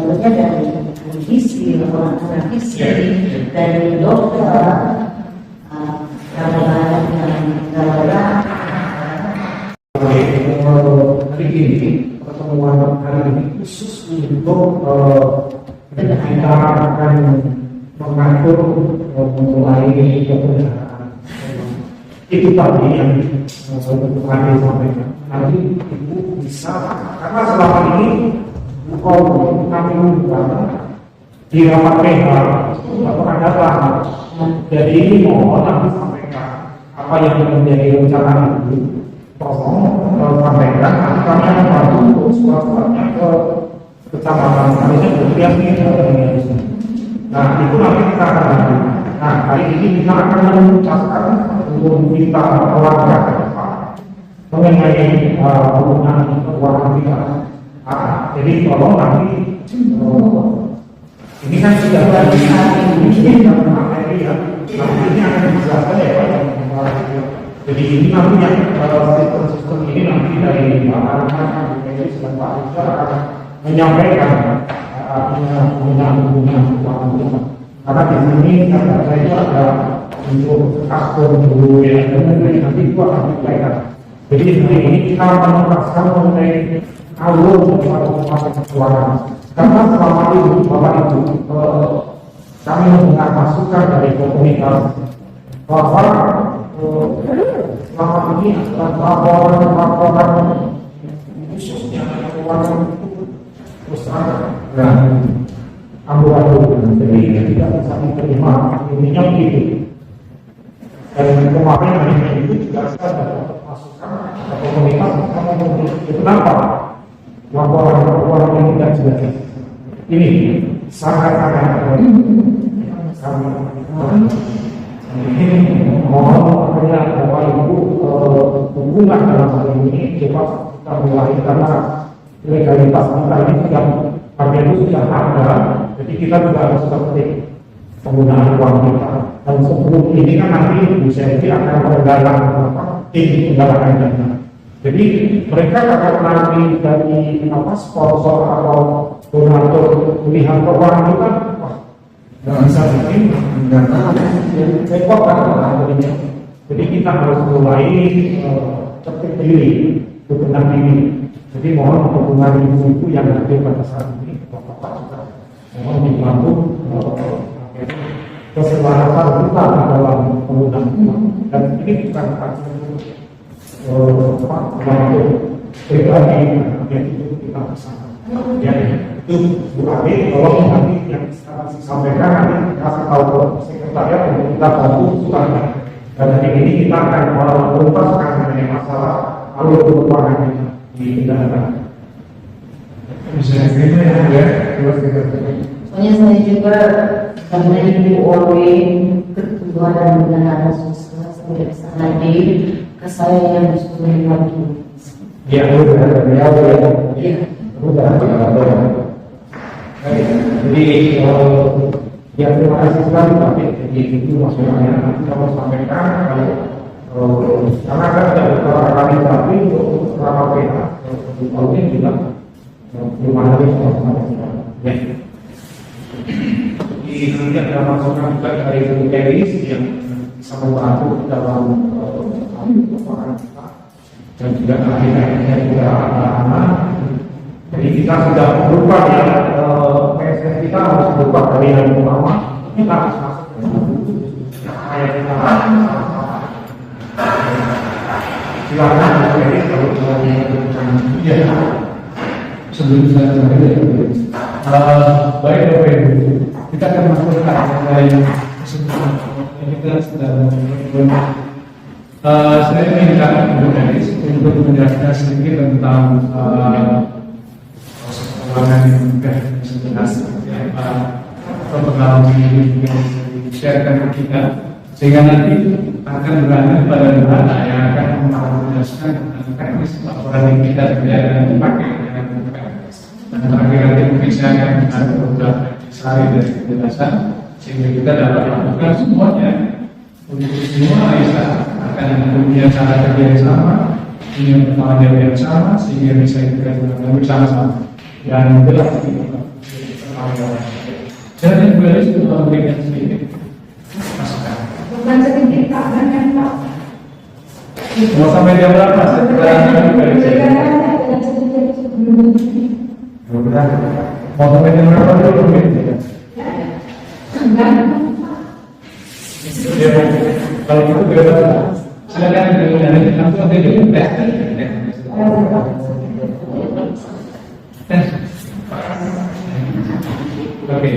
tentunya dari gizi, laporan gizi, dari dokter, kandungan hari ini pertemuan hari ini khusus untuk kita akan mengatur memulai kebenaran. Itu tadi yang untuk kami sampaikan. Nanti ibu bisa, karena selama ini kami di rapat PH tidak pernah datang. Jadi ini mohon nanti sampaikan apa yang menjadi rencana ibu. Tolong sampaikan, nanti kami akan bantu untuk surat-suratnya ke kecamatan. Harusnya berlihat nih. Nah itu nanti kita akan bantu. Nah hari ini kita akan menuntaskan untuk kita olahraga ke depan mengenai penggunaan keuangan kita. Jadi tolong nanti ini kan sudah dari materi ya. Nanti ini akan dijelaskan ya Pak. Jadi ini nanti yang sistem ini nanti dari Pak Medis dan Pak Rizal akan menyampaikan penggunaan keuangan kita. Karena di sini saya itu ada untuk akun dulu ya, dan nanti itu akan dilakukan. Jadi ini kita menuntaskan mengenai alur dari keuangan. Karena selama itu Bapak Ibu kami mendengar masukan dari komunitas bahwa selama ini laporan khususnya keuangan terus dan amburadul, jadi tidak bisa diterima intinya begitu. Dan kemarin hanya itu juga saya dapat masukan atau komunitas itu kenapa laporan keuangan yang tidak jelas ini sangat-sangat mohon akhirnya Bapak Ibu hubungan dalam hal ini coba kita mulai karena legalitas kita ini sudah bagian itu sudah ada, jadi kita juga harus seperti penggunaan uang kita. Dan sebelum ini kan nanti Bu Selvi akan menggalang tim penggalangan dana. Jadi mereka akan nanti dari sponsor atau donatur pilihan keuangan kita nggak bisa bikin dana repot kan. Jadi kita harus mulai tertib diri bebenah diri. Jadi mohon dukungan ibu-ibu yang hadir pada saat ini, bapak-bapak juga mohon dibantu keselarasan kita dalam penggunaan uang. Dan ini bukan untuk pribadi, itu kita bersama. Ya, itu Bu Ade, tolong nanti yang sekarang disampaikan nanti kasih tahu ke sekretariat untuk kita bantu suratnya. Dan hari ini kita akan menuntaskan mengenai masalah alur keuangan kita di kendaraan. Bisa kita ya, soalnya saya juga karena Ibu Olwe Ketua dan Bendahara Sosial saya bisa hadir ke saya yang disuruh lagi. Ya, jadi ya terima kasih sekali Pak. Jadi itu maksudnya nanti kita mau sampaikan karena kan ada beberapa kali tapi untuk selama PH mungkin juga belum ada ya. Jadi nanti ada masukan juga dari Bu Elis yang bisa membantu dalam keuangan kita dan juga akhirnya juga anak-anak. Jadi kita sudah berubah ya, PSS kita harus berubah dari yang pertama kita harus masuk kayak kita silakan dari kalau ya sebelum saya mulai baik Bapak Ibu, kita akan masuk ke dari kesempatan kita sudah saya minta Ibu Elis untuk menjelaskan sedikit tentang keuangan yang mudah sebenarnya atau pengalaman yang di-sharekan ke kita, sehingga nanti akan berada pada mana yang akan menjelaskan teknis laporan yang kita akan dipakai dan terakhir nanti mungkin saya akan mengambil beberapa sehari dari penjelasan sehingga kita dapat melakukan semuanya untuk semua bisa akan punya cara kerja yang sama, punya pengalaman yang sama sehingga bisa kita bersama-sama. Dan jelas Jadi boleh memberikan sedikit masukan. Bukan sedikit, Pak, banyak, Pak. Mau sampai jam berapa? Mau sampai jam berapa dulu? Ya, kalau itu bebas. Silakan dari langsung aja dulu tes. Oke.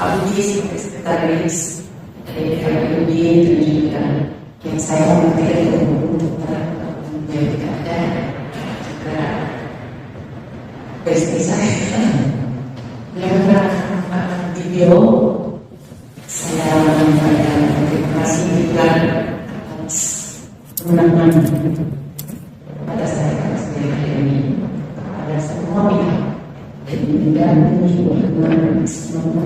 Pak Budi sebagai sekretaris dari Budi dan juga yang saya hormati untuk menjadi ada juga istri saya. Lewat video saya menyampaikan terima kasih juga atas undangan pada saya sebagai ini kepada semua pihak dan juga semua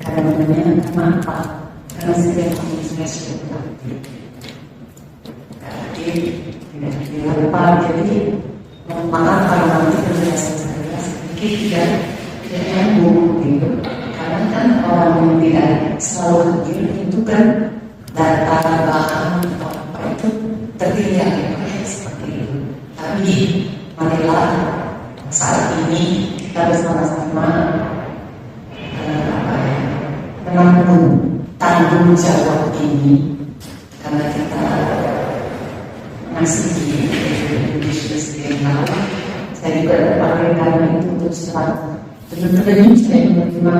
karena maaf karena setiap kami sudah tidak lupa jadi maaf kalau nanti penjelasan saya sedikit tidak nyambung gitu karena kan orang yang tidak selalu hadir itu kan data bahan atau apa itu tertinggal seperti itu tapi marilah saat ini kita bersama-sama menanggung tanggung jawab ini karena kita masih di Indonesia sekarang. Saya juga terpakai karena itu untuk cepat benar-benar saya menerima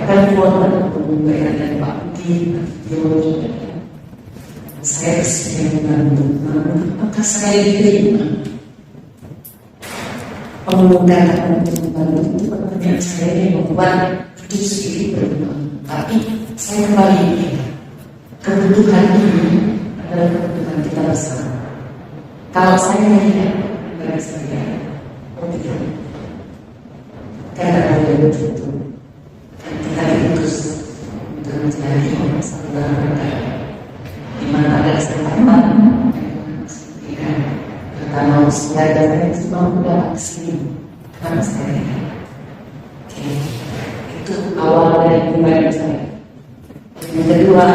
telepon pemberian dari Pak Budi. Saya bersedia membantu, apakah saya diterima? Pengundang untuk membantu itu pekerjaan saya yang membuat hidup sendiri berkembang. Tapi saya kembali kebutuhan ini adalah kebutuhan kita bersama. Kalau saya tidak bersedia, tidak. Karena ada begitu, kita diutus untuk mencari masalah mereka. Di mana ada kesempatan pertama usia dan semua muda aksi karena saya itu awal dari pribadi saya. Yang kedua,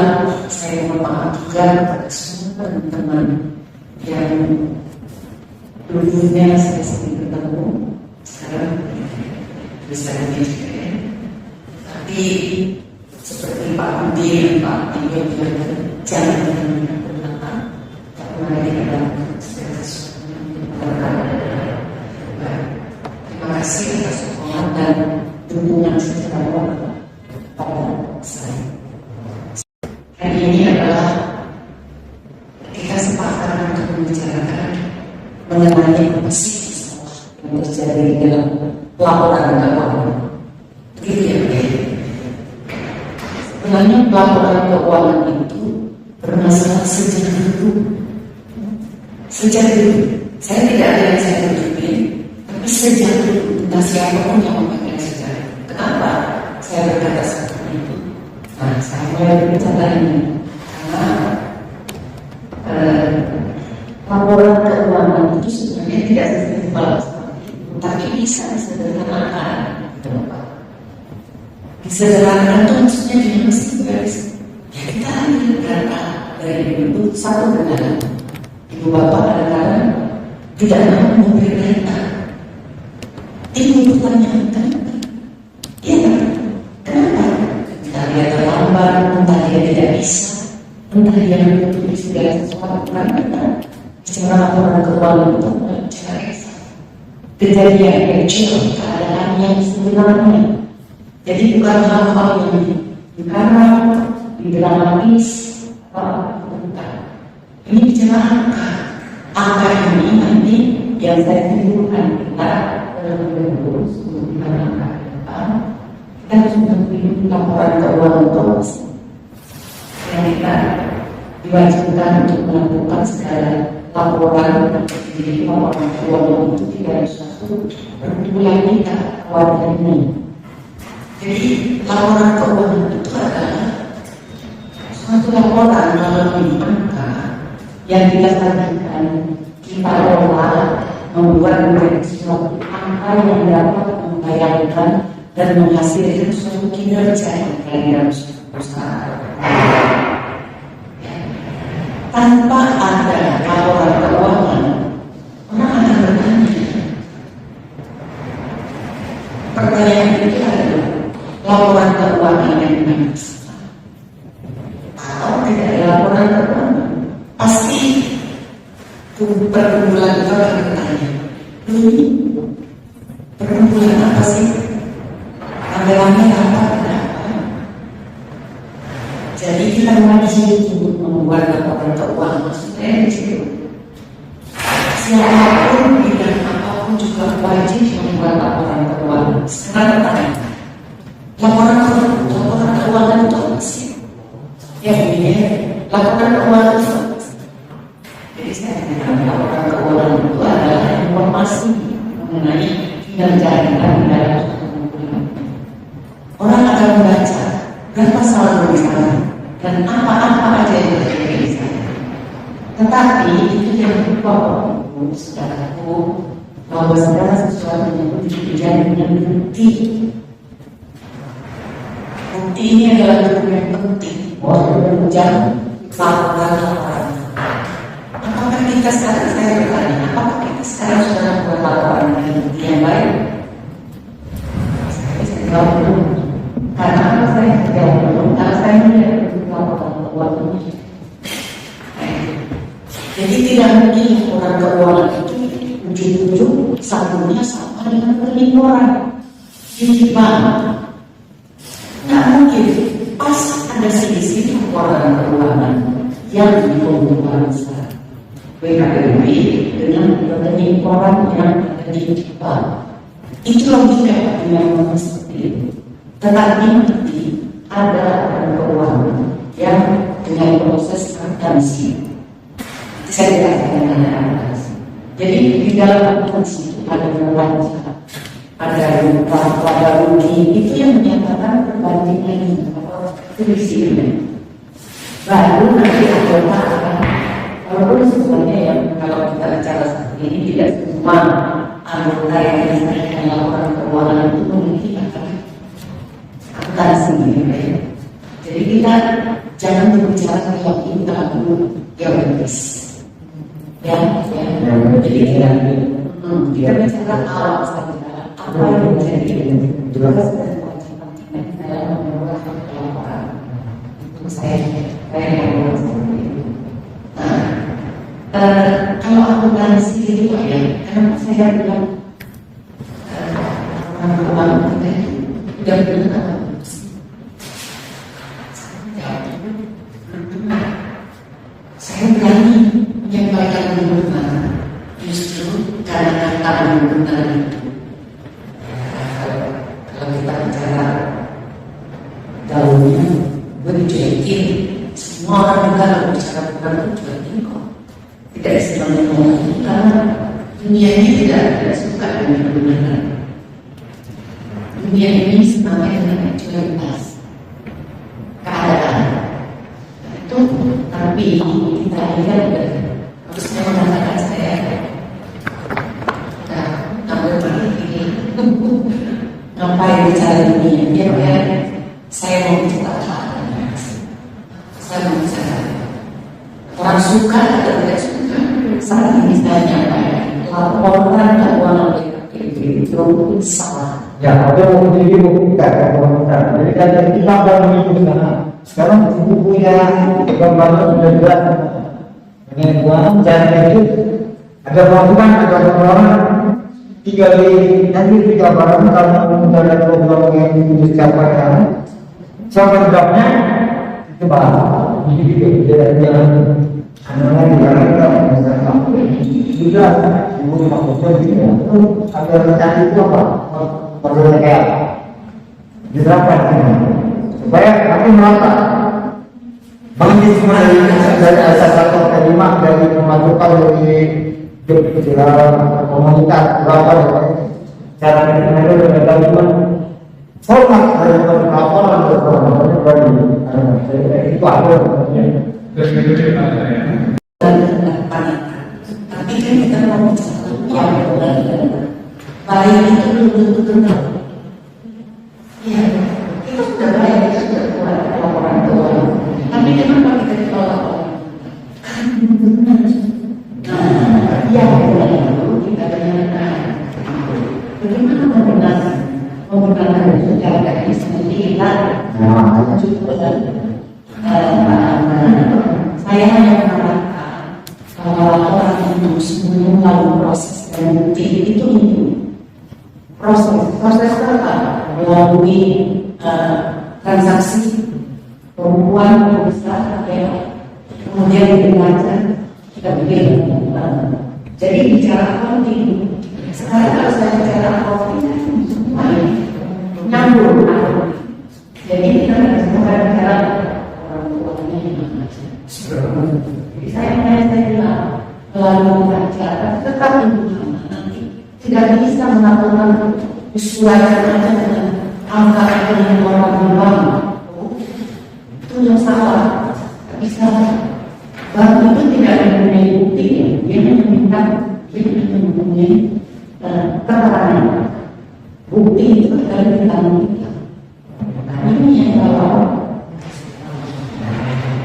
saya mohon maaf juga kepada semua teman-teman yang dulunya saya sering bertemu sekarang bisa juga tapi seperti Pak Budi dan Pak Tio bilang jangan berkata mari kita terima kasih atas sokongan dan dukungan secara pada saya. Hari ini adalah kita sepakat untuk membicarakan mengenai apa sih yang terjadi dalam laporan keuangan. Begitu ya, sebenarnya laporan keuangan itu bermasalah sejak dulu. Sejak dulu, saya tidak ada yang saya tunjukin, tapi sejak dulu entah siapapun yang memakai sejarah. Kenapa saya berkata seperti itu? Nah, saya mulai berbicara ini karena laporan keuangan itu sebenarnya tidak seperti balas, tapi bisa disederhanakan. Disederhanakan itu maksudnya juga mesti beres. Ya kita ambil data dari bentuk satu negara. Ibu bapak kadang-kadang tidak mau memberi data. Ini pertanyaan kenapa? Ya kan? Kenapa? Entah dia terlambat, entah dia tidak bisa, entah dia menutupi segala sesuatu karena bicara laporan keuangan itu bicara kejadian kecil, keadaan yang sebenarnya. Jadi bukan hal-hal yang dikarang, didramatis, bukan. Ini bicara angka ini nanti yang saya tunjukkan kita terus untuk angka kita harus memiliki laporan keuangan terus yang kita diwajibkan untuk melakukan segala laporan di laporan keuangan itu tidak harus masuk berbulan kita kawasan ini. Jadi laporan keuangan itu adalah suatu laporan melalui angka yang kita sajikan, kita olah membuat menjadi suatu angka yang dapat membayangkan dan menghasilkan suatu kinerja yang dalam suatu perusahaan. Tanpa ada laporan keuangan, orang akan bertanya. Pertanyaan itu adalah laporan keuangan yang dimaksud atau tidak ada laporan keuangan. Pasti perkumpulan itu akan bertanya, ini perkumpulan apa sih? Anggarannya apa? Jadi kita wajib untuk membuat laporan keuangan. Maksudnya di situ, siapapun bidang apapun juga wajib membuat laporan keuangan. Sekarang pertanyaan, laporan keuangan itu apa sih? Ya begini, laporan keuangan itu apa sih? Jadi saya bilang laporan keuangan itu adalah informasi mengenai kinerja kita di dalam suatu kumpulan. Orang akan membaca berapa saldo di sana dan apa-apa aja yang terjadi di sana. Tetapi itu yang lupa sudah tahu bahwa segala sesuatu yang terjadi dengan bukti. Bukti ini adalah dokumen penting menunjang laporan. Apakah kita sekarang, saya bertanya, apakah kita sekarang sudah membuat laporan dengan bukti yang baik? Saya jawab belum. Karena apa saya jawab belum? Karena saya melihat laporan keuangan ini. Jadi tidak mungkin laporan keuangan itu ujung-ujung satunya sama dengan penipuan. Jadi banget. Tidak mungkin pas ada selisih laporan keuangan yang dikumpulkan besar BKPB dengan penipuan yang ada di Jepang. Itu logika yang seperti itu. Tetapi nanti ada laporan keuangan yang dengan proses akuntansi. Saya tidak akan akuntansi. Jadi di dalam akuntansi itu ada neraca, ada rugi, itu yang menyatakan perbandingan atau selisihnya. Baru nanti anggota akan, walaupun sebenarnya yang kalau kita bicara seperti ini tidak semua anggota yang disampaikan laporan keuangan itu memiliki akuntansi. Jadi kita jangan berbicara kalau ini terlalu teoritis. Jadi kita bicara awal saja. Apa yang menjadi tugas dan kewajiban kita dalam membuat laporan. Itu saya ngomong seperti itu. Kalau akuntansi itu ya, karena saya bilang orang kita tidak benar. Saya berani menyampaikan benar justru karena kata benar itu. Kalau kita bicara daunnya berjualan, semua orang juga kalau bicara benar itu jualin kok. Tidak istilahnya ngomong karena dunia ini tidak suka dengan kebenaran. Dunia ini semangat dengan eksternalitas keadaan itu, tapi kita lihat harusnya mengatakan saya ambil balik ini ngapain bicara dunia dia saya mau bicara saya mau bicara orang suka atau tidak suka saat ini saya nyampaikan laporan keuangan BKPB itu salah. Ya, ada yang jadi buktikan, jadi kan kita baru mengikuti sekarang buku yang gambar sudah jelas dengan uang cara itu ada bantuan, ada pengeluaran tinggal nanti di gambaran karena ada program yang dicapai sama drafnya itu bahas jadi jangan anak-anak jalan misalnya sudah ibu maksudnya gitu ada rencana itu apa modelnya kayak diterapkan supaya kami merata bagi semua dari asas satu ke 5 dari pemasukan dari komunitas berapa cara kita dengan teman format dari laporan itu ada saya hanya mengatakan bahwa orang itu semuanya melalui proses dan bukti itu proses apa? Melalui transaksi perempuan besar kemudian didengarkan kita bikin jadi bicara accounting sekarang kalau saya bicara accounting semuanya nyambung jadi kita bisa bicara orang tuanya jadi saya bilang melalui bicara tetap nanti tidak bisa melakukan kesesuaian aja dengan angka yang orang bilang itu yang salah bisa bank itu tidak mempunyai bukti dia meminta mempunyai keterangan bukti itu dari tangan kita nah ini yang kalau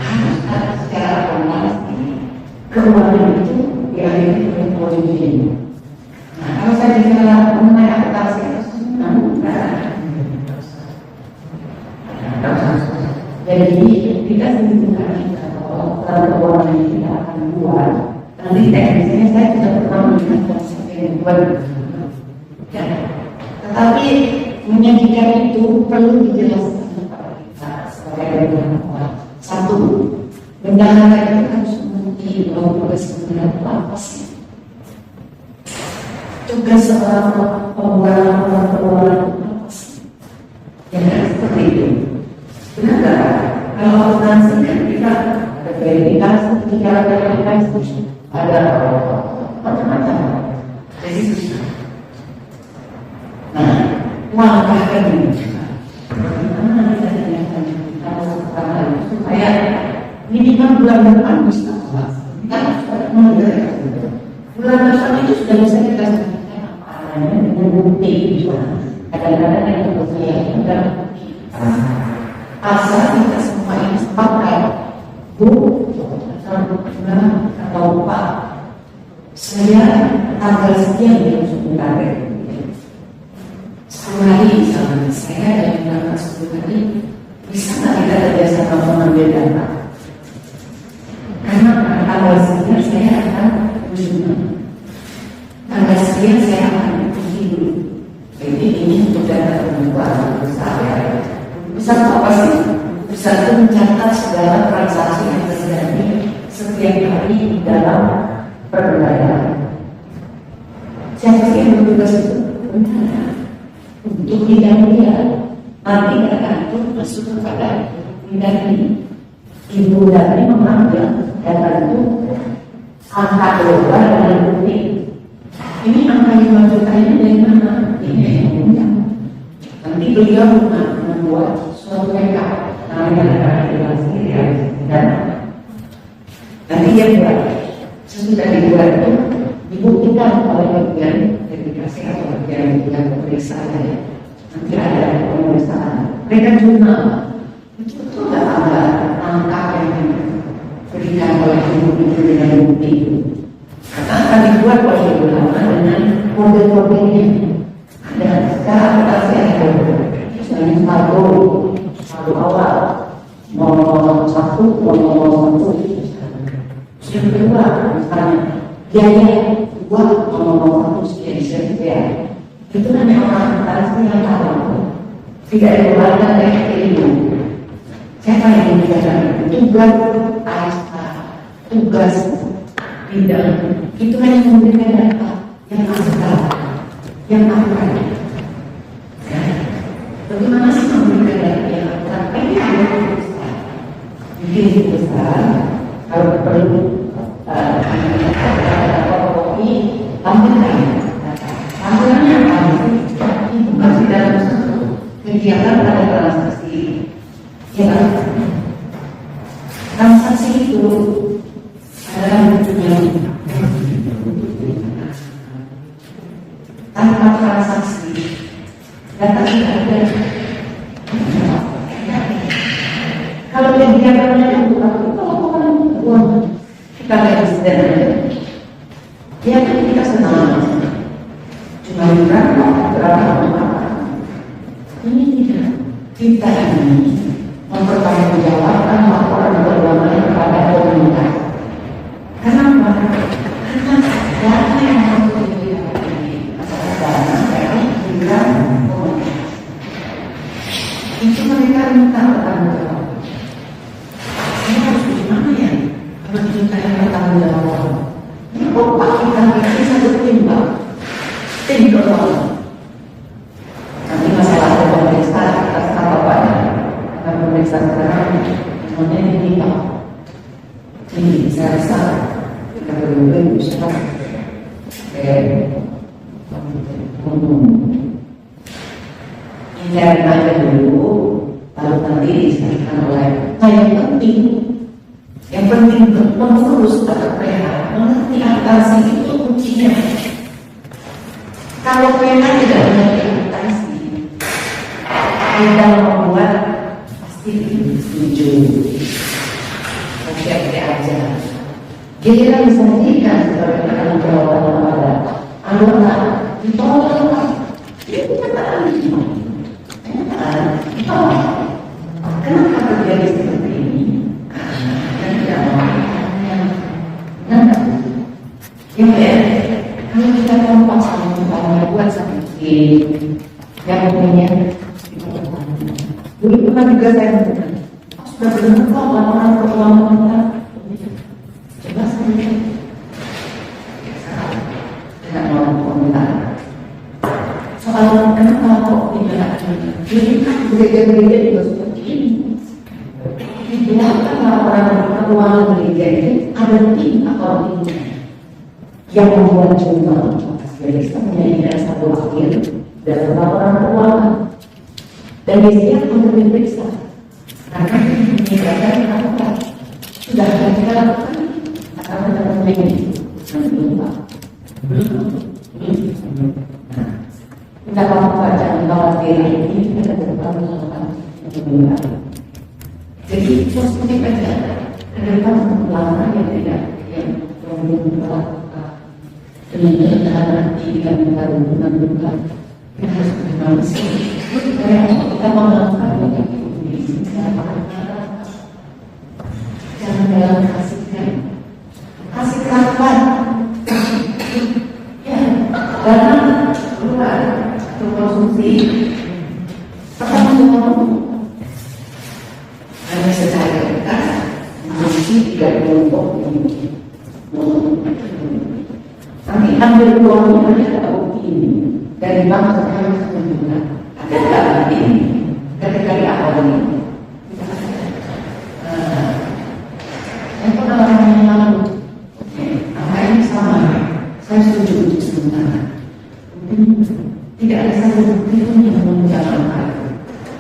harus secara formal keuangan itu diakhiri oleh polisi. Nah kalau saya bicara mengenai akuntansi jadi kita sebutkan kalau keuangan yang tidak akan buat nanti teknisnya saya tidak pernah melihat konsep yang buat tetapi menyajikan itu perlu dijelaskan kepada kita sebagai satu bendahara itu harus mengerti bahwa tugas bendahara itu apa sih tugas seorang pembuat keuangan itu apa sih yang seperti itu benar tak? Kalau akuntansi kan kita ada verifikasi, bicara verifikasi, ada macam-macam. Jadi susah. Nah, langkah kedua, bagaimana kita tindakan supaya minimal bulan depan bisa kan bulan depan itu sudah bisa kita sampaikan apa adanya dengan bukti kadang-kadang yang saya sudah asal kita semua ini sepakat bu atau pak saya tanggal sekian yang sudah sehari misalnya saya dari tanggal 10 hari bisa nggak kita kerjasama mengambil data karena tanggal sekian saya akan tanggal sekian saya akan begini jadi ini untuk data pembuatan besar ya besar apa sih? Besar itu mencatat segala transaksi yang terjadi setiap hari di dalam perdagangan. Siapa sih yang bertugas itu? Benar. Untuk bidang dia nanti tergantung masuk kepada bidang ini. Ibu dari mengambil data itu angka global dan bukti. Ini angka 5 juta ini dari mana? Ini yang punya. Nanti beliau membuat suatu rekap namanya regulasi dan nanti dia buat sesudah dibuat itu dibuktikan oleh bagian verifikasi atau bagian pemeriksaan nanti ada pemeriksaan mereka jurnal itu nggak ada angka yang diberikan oleh ibu dengan bukti itu karena akan dibuat oleh ulama dengan model-modelnya ada sekarang kita ada misalnya satu awal nomor 1 yang kedua misalnya biaya 2 nomor 1 sekian itu hanya orang transaksi yang tahu tidak dikeluarkan dari ilmu siapa yang membicara tugas ASK tugas bidang itu hanya memberikan data yang asal yang akurat bagaimana sih memberikan data yang akurat? Ini adalah besar. Bikin besar. Kalau perlu kopi, tampilkan. Tampilkannya apa? Itu masih dalam satu kegiatan pada transaksi. Ya, transaksi itu adalah yang tanpa transaksi data tidak ada. Kalau kegiatannya bukan uang kita resisten ya kan kita senang cuma berapa ini tidak kita ini mempertanggungjawabkan laporan keuangan kepada komunitas. Kenapa? Karena dana yang harus diberikan adalah dana dari iuran komunitas. Itu mereka minta bertanggung jawab. Ini harus gimana ya? Harus diminta bertanggung jawab. Ini opak kita ini satu tim, Pak. Tim dorong. Nanti masalah pemeriksaan atas apa Pak? Karena pemeriksaan sekarang semuanya ini Pak. Ini saya rasa kita perlu usaha hindari aja dulu, lalu nanti disampaikan oleh yang penting mengurus atau PH, mengerti atasi itu kuncinya. Kalau PH tidak mengerti atasi, kita membuat pasti setuju. Oke aja. Giliran disajikan sebagai tanggung jawab kepada anggota ditolak. Itu kenyataan. Kenapa terjadi seperti ini? Kalau kita kompak sama kita buat seperti yang punya dulu pernah juga saya mengatakan sudah benar kok laporan keuangan kita coba saya tidak mau komentar soal kenapa kok tidak jadi kan gereja-gereja juga seperti ini di belakang laporan keuangan gereja itu ada tim atau timnya yang membuat jurnal jadi kita menjadikan satu akhir dalam laporan keuangan dan biasanya untuk diperiksa karena meninggalkan apa sudah kita lakukan akan mendapat ini belum Pak tidak apa-apa jangan khawatir ini kita tetap melakukan untuk meninggalkan jadi positif aja ke depan pelanggan yang tidak yang belum melakukan dengan terhadap tidak menggabungkan bukan kita harus bermanusia kita melakukan jangan dalam kasih kapan ya karena keluar atau konsumsi pertama hanya secara kertas konsumsi tidak kelompok nanti ambil peluangnya ada bukti ini dari bank sekarang menunjukkan ada nggak bukti ini ketika di awal ini yang pengalaman yang lalu apa ini sama saya setuju untuk sementara tidak ada satu bukti pun yang menunjukkan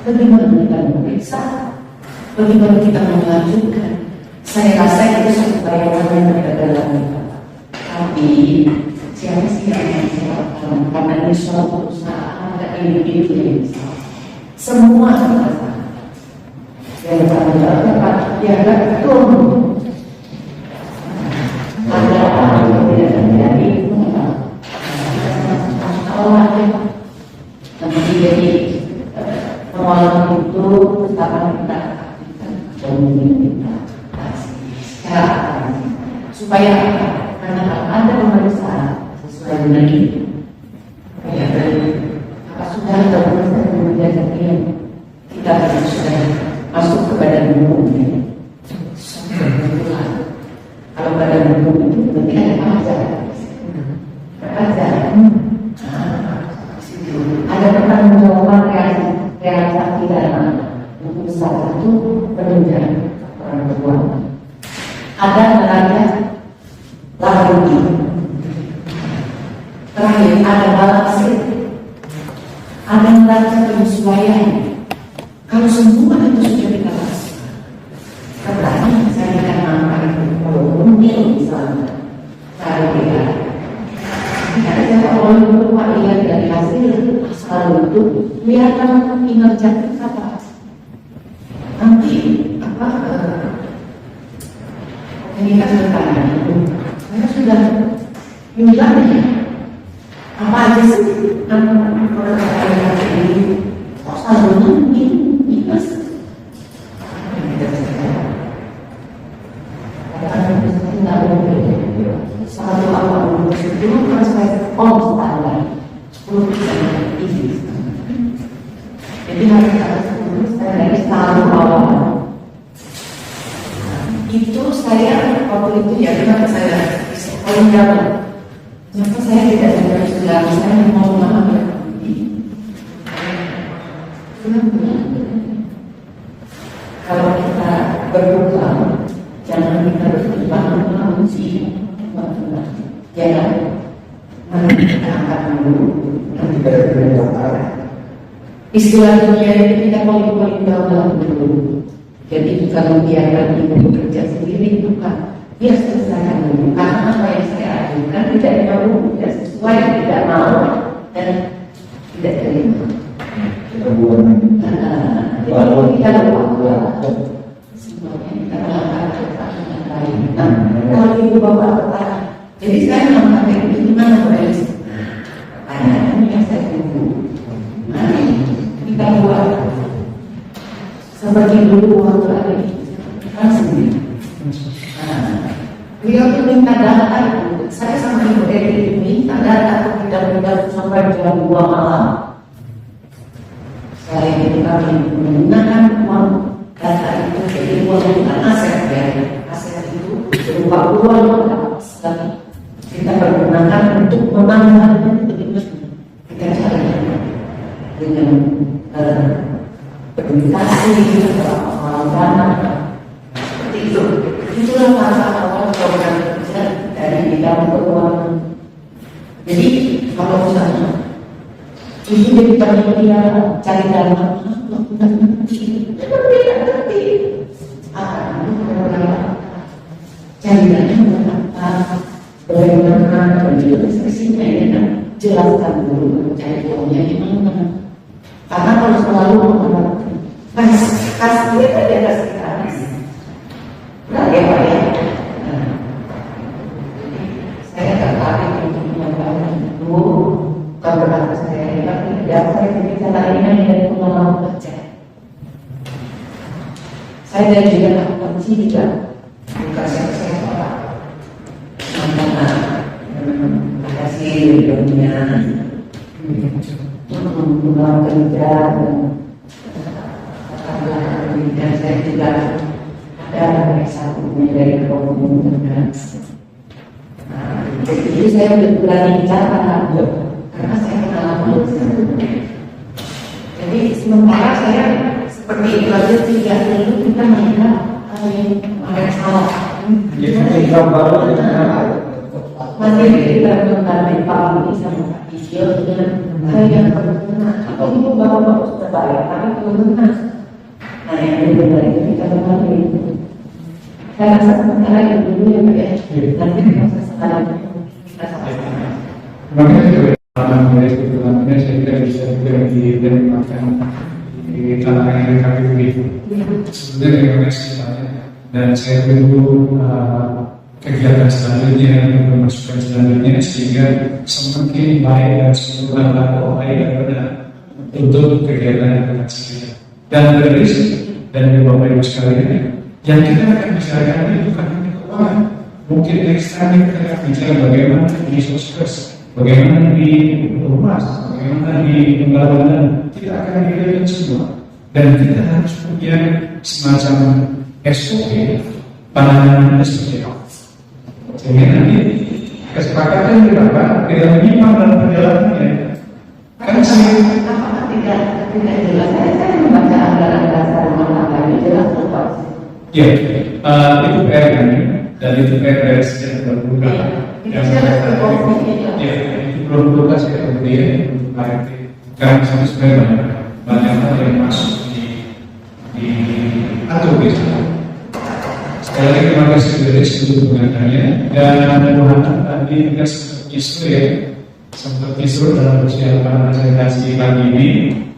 bagaimana kita memeriksa bagaimana kita melanjutkan saya rasa itu satu bayangan yang berbeda dalam tapi siapa sih yang menjawab karena ini suatu perusahaan ada individu yang bisa semua terasa yang bertanggung jawab ya betul ada apa yang tidak terjadi Allah yang menjadi pengelolaan itu sekarang kita aktifkan kita supaya karena ada pemeriksaan sesuai dengan itu ya apa sudah ada pemeriksaan menjadi yang kita sudah masuk ke badan hukum kalau badan hukum itu berarti ada pajak ada pertanggungjawaban realisasi dana untuk salah satu penunjang orang keuangan ada neraca laba rugi terakhir ada balance sheet ada neraca penyesuaian kalau semua itu sudah kita bahas pertama saya akan angka itu kalau mungkin misalnya saya tidak saya kalau lupa lihat dari hasil selalu itu kelihatan kinerja kita nanti apa ini kan bertanya saya sudah bilang apa aja sih kalau ini kok selalu minus Jadi harus saya dari tahun awal itu saya waktu itu ya kenapa saya paling jauh. Kenapa saya tidak sadar sudah saya mau mengalami kalau kita berdoa jangan kita berdoa mengunci jangan kita angkat dulu nanti berdoa. Istilah dunia itu kita paling dalam dulu. Jadi kalau biarkan ibu bekerja sendiri bukan dia selesaikan dulu karena apa yang saya ajukan tidak mau, tidak sesuai, tidak mau dan tidak terima. Jadi kita doa semuanya kita lakukan dengan baik. Nah, kalau ibu bapak bertanya, jadi saya mengatakan itu gimana Bu Elis? Pertanyaan yang saya tunggu. Mari kita buat seperti dulu waktu ada kita sendiri. Beliau itu minta data itu, saya sama Ibu Edi minta data tidak sampai jam 2 malam. Saya kita menggunakan uang data itu jadi uang bukan aset ya, aset itu berupa uang tapi kita pergunakan untuk menambah kita cari dengan komunikasi, dana seperti itu. Itulah masa awal program kerja dari bidang keuangan. Jadi kalau misalnya ibu jadi panitia cari dana, tidak ngerti. Cari dana berapa, bagaimana organisasinya ya, jelaskan dulu cari uangnya di mana. Karena kalau selalu mengatakan kas dia tadi ada sekitar nah ya Pak ya. Saya tertarik untuk menyampaikan itu bukan berarti saya tapi tidak saya berbicara ini dari pengalaman kerja. Saya dari juga akuntansi juga bukan saya orang karena kasih dunia mengenal kerja dan saya juga ada satunya dari komunitas. Jadi saya berani bicara karena saya kenal. Jadi sementara saya seperti itu aja tidak dulu kita melihat ada yang salah. Masih kita mengenai Pak ini sama Pak Isyo dengan saya yang pernah atau ibu bapak sudah bayar tapi belum pernah. Nah yang benar itu kita kembali. Saya rasa sementara yang dulu ya Pak ya. Nanti proses sekarang kita sama-sama. Makanya juga dari sebelumnya saya tidak bisa juga dimakan di tantangan yang kami begitu. Sebenarnya terima kasih banyak dan saya tunggu kegiatan selanjutnya dan pemasukan selanjutnya sehingga semakin baik dan sempurna baik dan benar untuk kegiatan yang akan segera. Dan berisi dan Bapak Ibu sekalian, yang kita akan bicarakan itu bukan hanya keuangan, mungkin ekstranya kita akan bicara bagaimana di sosial, bagaimana di rumah, bagaimana di pembangunan, kita akan dilihat semua dan kita harus punya semacam SOP pandangan seperti apa. Sehingga nanti kesepakatan berapa tidak menyimpang dalam perjalanannya. Kan saya tidak jelas. Saya membaca anggaran dasar rumah tangga ini jelas apa? Ya, itu PR kami dan itu PR secara terbuka. Yang itu belum tuntas ya kemudian untuk KRT. Karena sampai sebenarnya banyak hal yang masuk di atur di sana. Sekali lagi terima kasih untuk pengantarnya dan Muhammad tadi juga sempat isu dalam persiapan presentasi pagi ini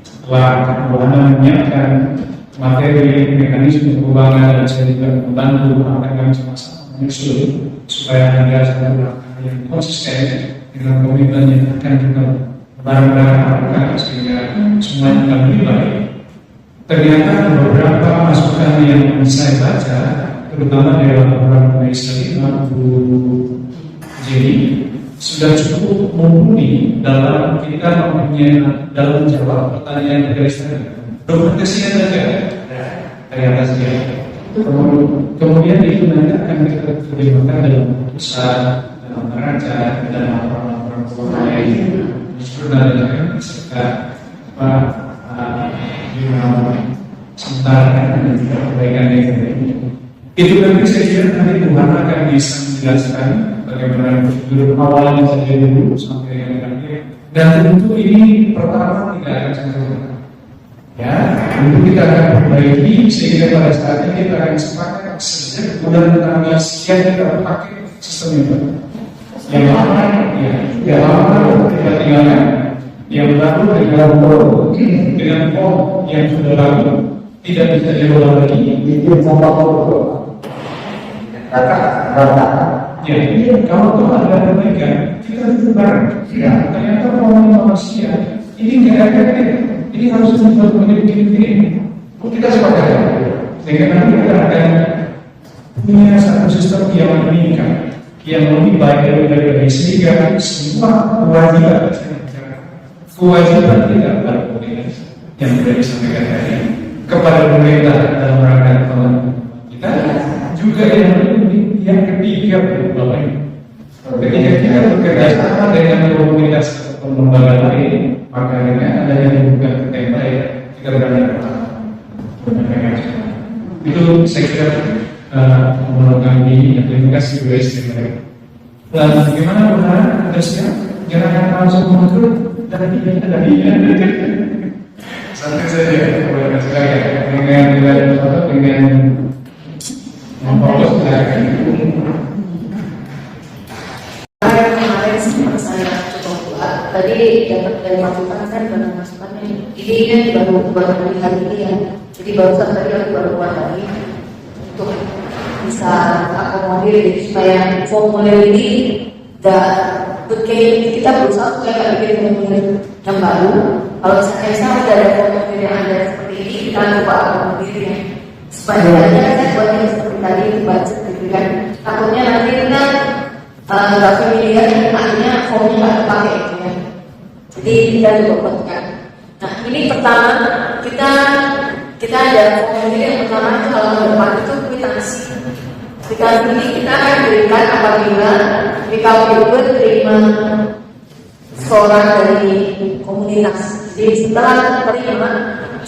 setelah Muhammad menyiapkan materi mekanisme keuangan dan saya juga membantu akan kami sama-sama menyusun supaya ada satu langkah yang konsisten dengan komitmen yang akan kita bareng-bareng lakukan sehingga semuanya akan lebih baik. Ternyata beberapa masukan yang saya baca terutama dari laporan Majelis Bu Jenny sudah cukup mumpuni dalam kita mempunyai dalam menjawab pertanyaan dari saya. Dokumentasinya ada dari atasnya. Kemudian itu nanti akan kita terlibatkan dalam putusan, dalam neraca, dalam laporan-laporan keuangan lain, jurnal serta sementara dan juga perbaikan yang lainnya. Itu nanti saya kira nanti Tuhan akan bisa menjelaskan bagaimana prosedur awalnya saja dulu sampai yang akhir. Dan tentu ini pertama tidak akan sempurna. Ya, tentu kita akan perbaiki sehingga pada saatnya kita akan sepakat sejak bulan tanggal sekian kita pakai sistem itu. Yang lama, yang lama kita tinggalkan. Yang baru dengan form yang sudah lalu tidak bisa diulang lagi. Bikin sama Ya, kalau tuh ada perbaikan, kita duduk bareng. Ya, ternyata formnya manusia ini nggak ada efektif. Ini harus dibuat begini. Kita sepakat ya. Sehingga nanti kita akan punya satu sistem yang meningkat, yang lebih baik dari sehingga semua kewajiban kita pada komunitas yang sudah disampaikan tadi kepada pemerintah dalam rangka kita juga yang ketiga Bapak Ibu. Ketika kita bekerja sama dengan komunitas atau lembaga lain, maka dengan adanya hubungan kita yang baik, kita berani berpendapat. Itu saya kira menurut kami. Terima kasih juga istimewa. Dan bagaimana benar terusnya? Jangan langsung muncul dari santai saja. Terima kasih dengan memfokus kemarin sempat saya coba buat tadi dapat dari masukan kan dengan masukannya ini kan baru hari ini ya, jadi barusan tadi aku baru buat lagi untuk bisa akomodir supaya formulir ini kita berusaha supaya bikin formulir yang baru. Kalau misalnya ada formulir yang ada seperti ini, kita coba akomodirnya supaya saya buatnya seperti tadi itu budget gitu kan. Takutnya nanti kan nggak familiar, artinya formnya nggak terpakai gitu ya. Jadi kita coba buatkan. Nah ini pertama kita ada formulir yang pertama itu kalau depan itu kwitansi. Kwitansi ini kita akan berikan apabila BKPB terima setoran dari komunitas. Jadi setelah terima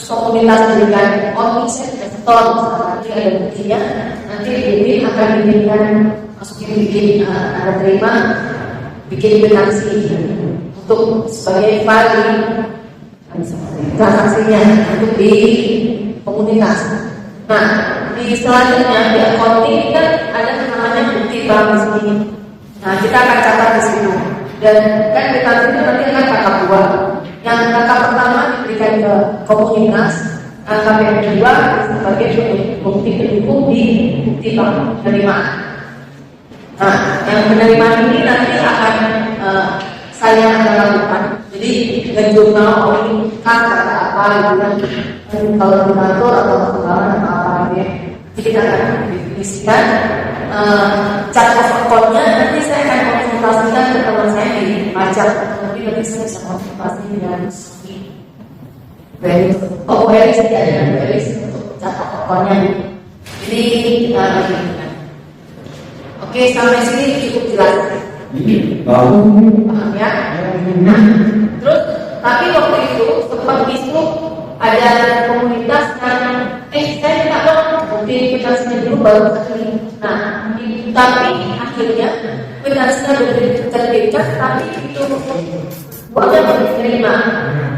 komunitas berikan saya tidak setor, nanti ada buktinya, nanti BB akan bikin ada terima bikin kwitansi untuk sebagai file transaksinya untuk di komunitas. Nah di selanjutnya di accounting kan ada namanya bukti bank di sini. Nah kita akan catat di situ dan kan kwitansi itu nanti akan kakak dua. Yang kakak pertama diberikan ke komunitas, kakak yang kedua sebagai bukti pendukung di bukti bank penerimaan. Nah, yang penerimaan ini nanti akan saya akan lakukan. Jadi dengan jurnal kan kata apa gitu kan, kalau donatur atau sumbangan atau apa gitu ya. Jadi kita akan definisikan chart of account-nya. Nanti saya akan konsultasikan ke teman saya di pajak. Nanti saya bisa konsultasi dengan Sufi. Very untuk chart of account-nya. Jadi oke, sampai sini cukup jelas. Paham ya? Nah, terus tapi waktu itu sempat isu ada komunitas yang saya minta dong bukti kwitansinya dulu baru sekali. Nah, tapi akhirnya kwitansinya sudah terbitkan, tapi itu uangnya belum diterima.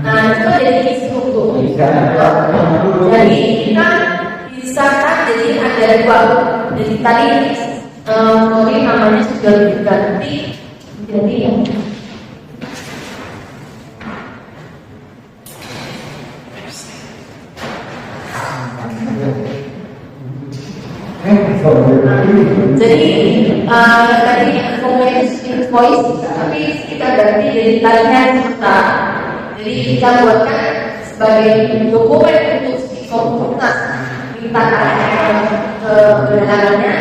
Nah, itu jadi isu tuh. Jadi kita bisa kan jadi ada dua. Jadi tadi namanya sudah diganti jadi yang jadi tadi invoice tapi kita ganti jadi tagihan serta. Jadi kita buatkan sebagai dokumen untuk si komunitas kita kebenarannya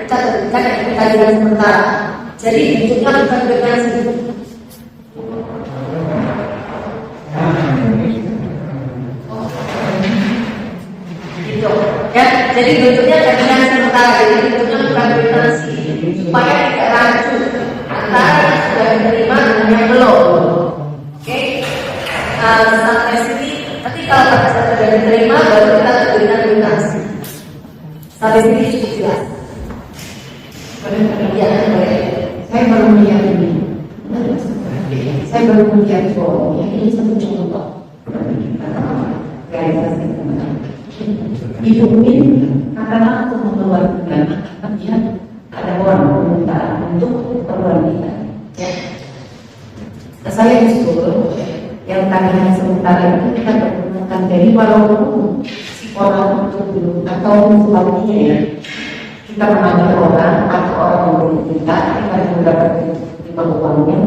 kita terbitkan yang tagihan sementara. Jadi bentuknya bukan donasi. jadi bentuknya kajian sementara, jadi bentuknya bukan donasi, supaya tidak rancu antara yang sudah diterima dengan yang belum. Oke, sampai sini. Nanti kalau pada saat sudah diterima, baru kita berikan donasi. Sampai sini cukup jelas. Ya, Saya baru melihat ini. Saya baru melihat bahwa ini satu contoh realisasi teman-teman. Ibu ini karena aku mengeluarkan dia ada orang meminta untuk keperluan kita. Ya. Saya justru yang tadinya sementara itu kita pergunakan dari walaupun si orang itu belum atau sebaliknya ya, kita mengambil orang atau orang memberi kita mendapat terima uangnya,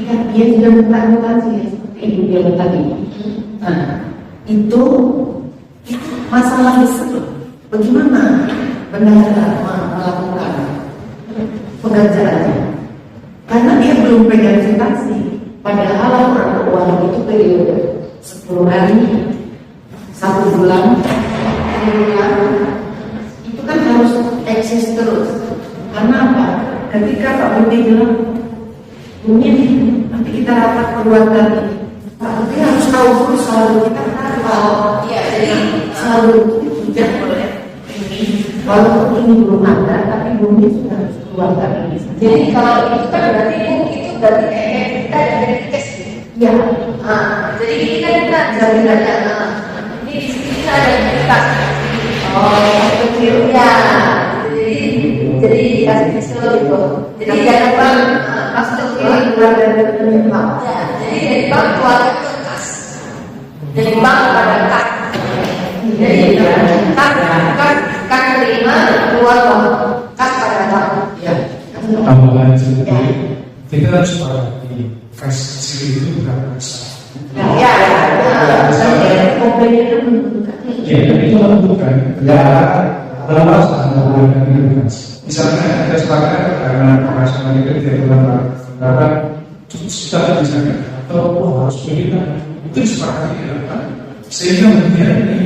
tapi dia sudah melakukan seperti ibu dia tadi. Nah, itu masalah besar. Bagaimana benar melakukan pekerjaannya? Karena dia belum pegang investasi. Padahal orang keuangan itu periode 10 hari, 1 bulan, 1 bulan, itu kan harus eksis terus. Karena apa? Ketika Pak Budi bilang, mungkin nanti kita rapat keluarga ini, Pak Budi harus tahu dulu saldo kita tahu. ya, jadi Saldo itu tidak boleh ini. Walaupun ini belum ada, tapi Budi sudah harus keluarga ini. jadi kalau itu kan berarti itu berarti kayak kita dari cash. Ya, Jadi ini kan kita jaminan ya. Ini di sini kita ada identitas. Oh, kecil ya. Jadi dikasih kecil gitu. Jadi jangan bang masuk ke keluar dari bank. Ya, jadi dari bank keluar ke kas. Dari bank kepada kas. Jadi kas terima keluar bank. Kas pada bank. ya. Tambahan sedikit, kita harus perhati kas kecil itu bukan besar. Ya. Saya komplainnya itu menentukan. Ya, itu menentukan ada masalah menggunakan kas. Misalnya kita sepakat karena penghasilan itu tidak berapa cukup sekitar misalnya atau harus berikan itu disepakati apa sehingga menjadi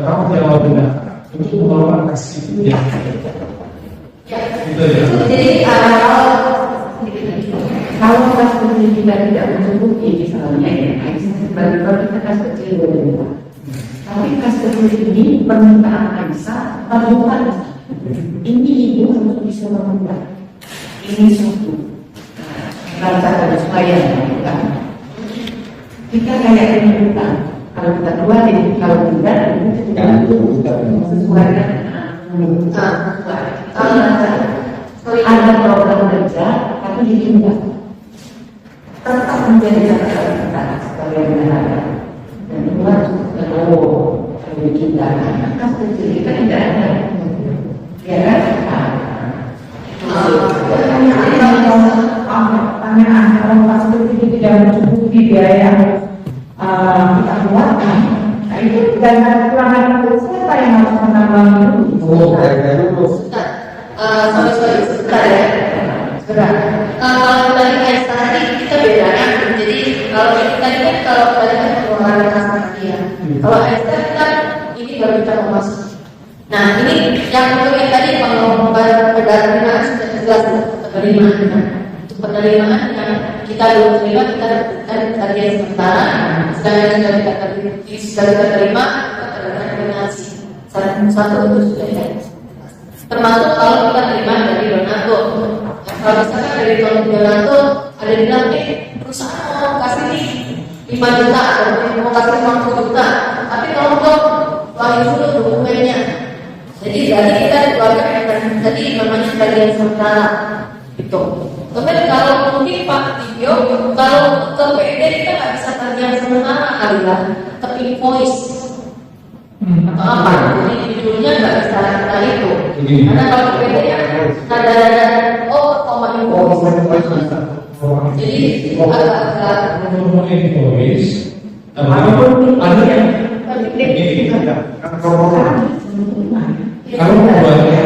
tanggung jawab benar untuk mengelola kas itu ya. Gitu ya. Jadi Kalau kas kecil kita tidak mencukupi misalnya ya, bagi kita kas kecil boleh. Tapi kas kecil ini permintaan Aisyah permintaan ini ibu harus bisa meminta. Ini satu rasa dan supaya kita kayak meminta. Kalau kita keluarin, kalau tidak itu tidak sesuai dengan ada program kerja tapi ditunda. Tetap menjadi catatan kita sebagai negara dan luar bagi kita kas kecil kita tidak ada ya kan? Pertanyaan kalau kas kecil tidak mencukupi biaya kita keluarkan, nah itu dengan kekurangan itu siapa yang harus menambah dulu? sorry, sebentar ya. Sebentar. Kalau dari KS tadi kita bedanya, jadi kalau kita tadi kan kalau tadi kan pengeluaran kas ya. Kalau KS tadi kan ini baru kita mau masuk. Nah ini yang untuk yang tadi penerimaan sudah jelas penerimaan. Untuk penerimaan yang kita belum terima kita lakukan kajian sementara. Sedangkan sudah kita terima kita lakukan donasi. Satu itu sudah ya. Termasuk kalau kita terima dari donatur. Kalau misalkan dari donatur ada bilang perusahaan mau kasih nih 5 juta atau mau kasih 50 juta, tapi kalau keluarin dulu dokumennya. Jadi dari kita keluarga yang tadi namanya bagian sementara itu. Tapi kalau mungkin Pak Tio, kalau ke PD kita nggak bisa bagian sementara kali ya, ke invoice atau apa? Jadi judulnya nggak bisa kita itu. Karena kalau PD ya ada koma invoice. Jadi agak invoice ada yang kalau buatnya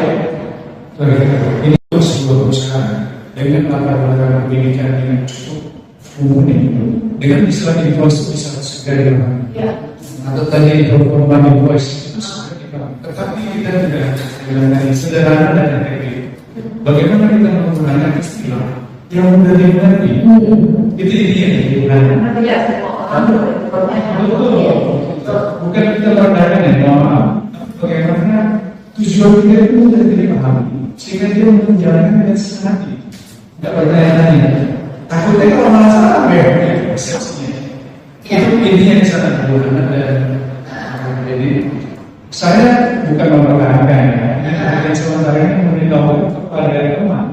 ini sebuah perusahaan dengan latar belakang pendidikan yang cukup mumpuni dengan istilah invoice itu bisa segera dilakukan atau tadi performa invoice itu segera kita tetapi kita tidak bilang tadi sederhana dan efektif. Bagaimana kita menggunakan istilah yang mudah dimengerti? Itu dia yang digunakan. Betul. Bukan kita merendahkan ya, mohon maaf. Bagaimana tujuan kita itu mudah dipahami, sehingga dia menjalankan dengan senang hati. Tidak bertanya-tanya. Takutnya kalau malah salah ya, persepsinya. Itu intinya di sana dan jadi saya bukan mempertahankan ya. Dan sementara ini memberitahu kepada teman,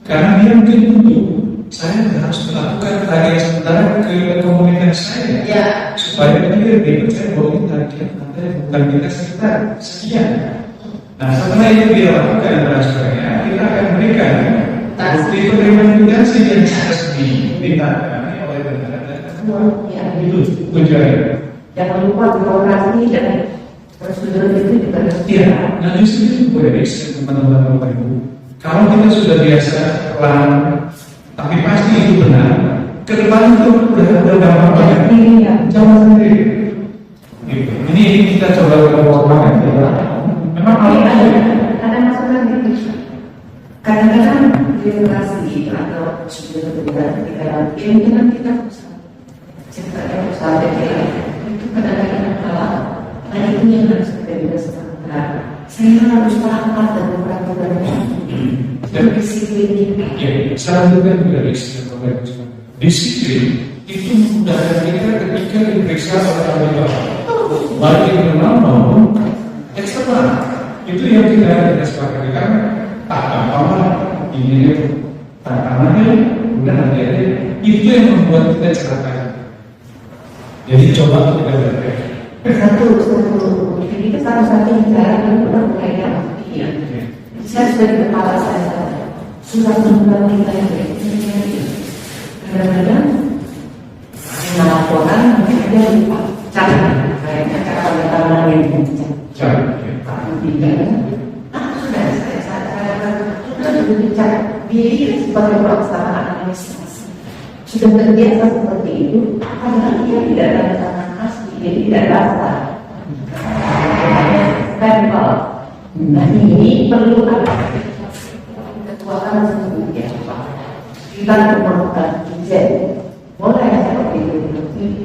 karena dia mungkin butuh. Saya harus melakukan target sementara ke komunitas saya, Ya. supaya dia percaya bahwa ini target Anda bukan kita sekian. Nah, setelah itu dia lakukan dan sebagainya, kita akan berikan bukti penerimaan obligasi yang resmi ditandai oleh negara dan kedua. Ya. Itu tujuannya. Jangan lupa birokrasi dan prosedur itu juga harus Iya, nah justru itu boleh teman-teman Bapak Ibu. Kalau kita sudah biasa pelan, tapi pasti itu benar. Ke depan itu berdampak banyak. Jangan sendiri. Gitu. Ini kita coba reformkan. Memang ada masukan gitu. Kadang-kadang birokrasi atau prosedur ketika dalam kemungkinan kita ceritanya usaha itu kadang-kadang kalah. Nah itu yang harus kita juga sekarang. Saya harus taat dan peraturan dan disiplin. ya, selanjutnya juga disiplin itu memudahkan kita ketika diperiksa oleh ahli bapak, baik internal maupun eksternal. Itu yang kita sepakati karena apa ini tantangannya udah nanti ada. Itu yang membuat kita celaka. Jadi coba kita belajar. Satu, jadi itu satu-satunya cara untuk mulai ya. Saya sudah di kepala saya susah mengulang kita yang kadang-kadang laporan mungkin dia lupa cara kayaknya cara penanganan yang dibincang. Sudah saya berbicara diri sebagai pelaksanaan administrasi sudah terbiasa seperti itu, padahal dia tidak ada tangan asli, dia tidak daftar. Verbal. Nah ini perlu ada ketuaan sesungguhnya. Kita memerlukan izin. Boleh seperti itu.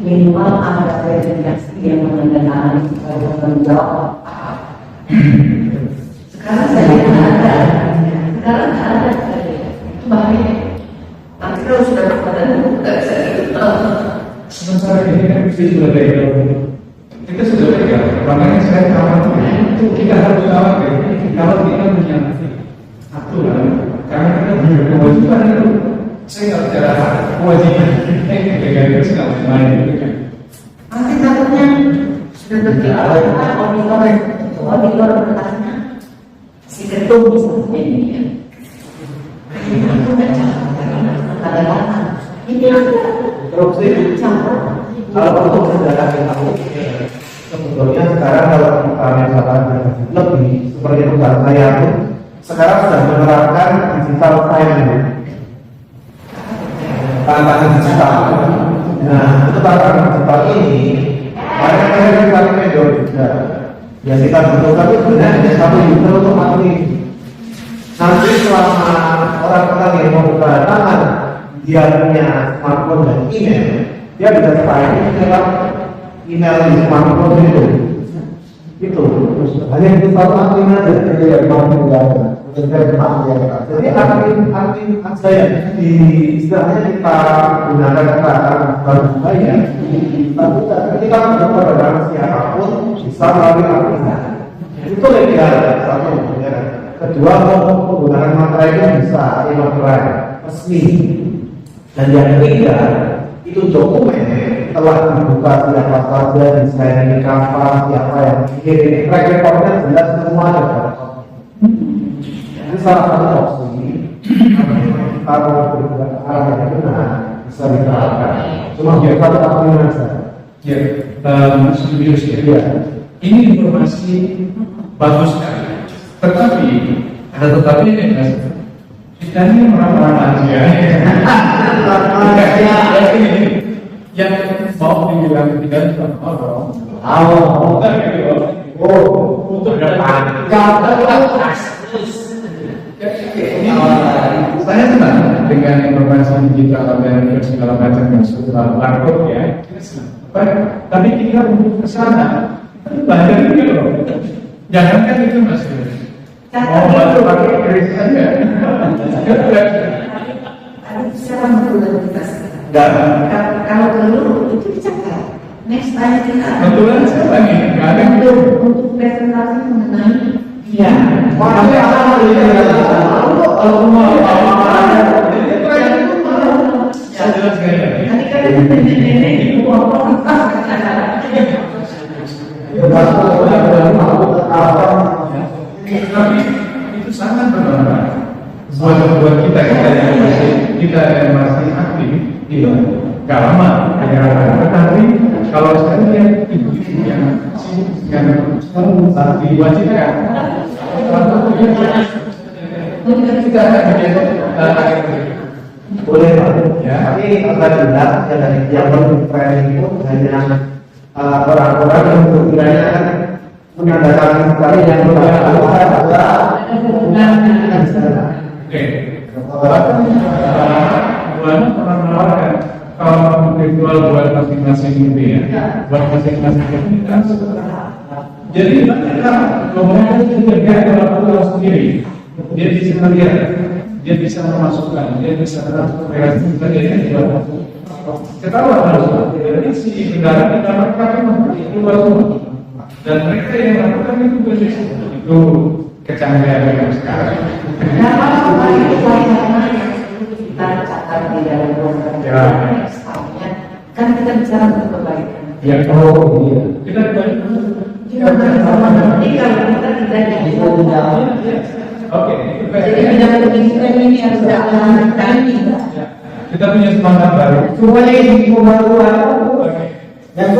Minimal ada verifikasi yang menandatangani supaya bertanggung jawab. Sekarang saya ada. Sekarang ada. Itu bahaya. Nanti kalau sudah kepada tidak bisa gitu. Sementara ini kan bisa sudah pegang. Kita sudah pegang. Makanya saya khawatir. Kita harus khawatir kalau kita menyalahi aturan. Karena kita punya kewajiban itu. Saya nggak bicara kewajiban. Pegang itu sekali main itu kan. Nanti takutnya sudah terbiasa auditor bertanya si ketum misalnya ini ya. Ini aku nggak campur kadang-kadang ini Korupsi kalau untuk saudara kita sebetulnya sekarang kalau kita misalkan lebih seperti perusahaan saya itu sekarang sudah menerapkan digital payment, tantangan digital. Nah itu tantangan digital ini banyak yang kita vendor juga. Yang kita butuhkan itu sebenarnya satu user untuk aktif. Nanti selama orang-orang yang mau buka tangan dia punya smartphone dan email, dia bisa sign lewat email di smartphone itu hanya itu satu admin aja. Jadi admin saya di istilahnya kita gunakan kata baru bayar, tapi ketika berhubungan dengan siapapun bisa melalui aplikasi itu legal satu. Kedua menggunakan materai itu bisa materai resmi. Dan yang ketiga, itu dokumen telah dibuka siapa saja, desain kapan, siapa yang kirim, track recordnya jelas semua ada. Ini salah satu opsi. Kalau bergerak ke arah yang benar, bisa diterapkan. Cuma biar satu akun saja. Ya, setuju sih. Ini informasi bagus sekali. Tetapi ada tetapi yang kita ini orang-orang aja. Yang mau dibilang tidak orang. Oh, untuk depan. Saya senang dengan informasi digital dan segala macam yang sudah lakukan ya. Tapi kita untuk ke sana belajar juga loh. Jangan kan itu Mas. Mau pakai kris saja. Ada secara modularitas. Kalau dulu itu dicatat. Next time kita Kebetulan siapa nih? Nggak ada yang untuk presentasi mengenai Iya. Tapi apa ini? Kalau mau jelas kayaknya. tadi kan nenek-nenek itu Tapi itu sangat bermanfaat buat kita yang masih aktif, iya, nggak lama tapi kalau saya lihat ibu-ibu yang sibuk dengan diwajibkan kita akan boleh Pak. ya. Tapi apabila yang bertraining itu hanya orang-orang yang berguranya kan menandakan sekali yang Oke. Buana pernah menawarkan kalau virtual buat masing-masing itu ya, buat masing-masing komunitas. Jadi kita komunitas itu dia kalau sendiri, dia bisa melihat, dia bisa memasukkan, dia bisa transferasi sebagainya buat ketawa harus. Jadi si kendaraan kita mereka itu baru dan mereka yang lakukan itu berbeda. Itu kecanggihan yang sekarang. Kenapa itu wacana yang kita catat di dalam program next tahunnya kan kita bicara untuk kebaikan. Ya, iya. Kita kembali. Jangan sama nanti kalau kita tidak dijawab. Oke. Jadi bidang pendidikan ini harus ada timing. Kita punya semangat baru. semuanya ini membantu yang itu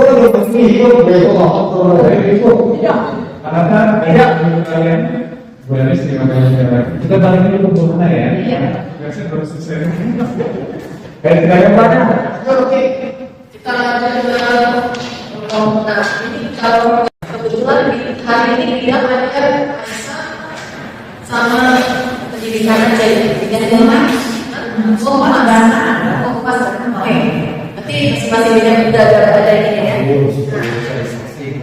Karena tidak kalian boleh terima kasih. Kita balik dulu ke mana ya? Iya. Biasanya terus selesai. kayak yang mana? Oke, kita lanjut ke komunitas. Ini kalau kebetulan di hari ini tidak ada sama pendidikan aja ya. Tidak ada lagi. Oh, pas. Oke. Nanti masing-masing bidang udah ada ini ya.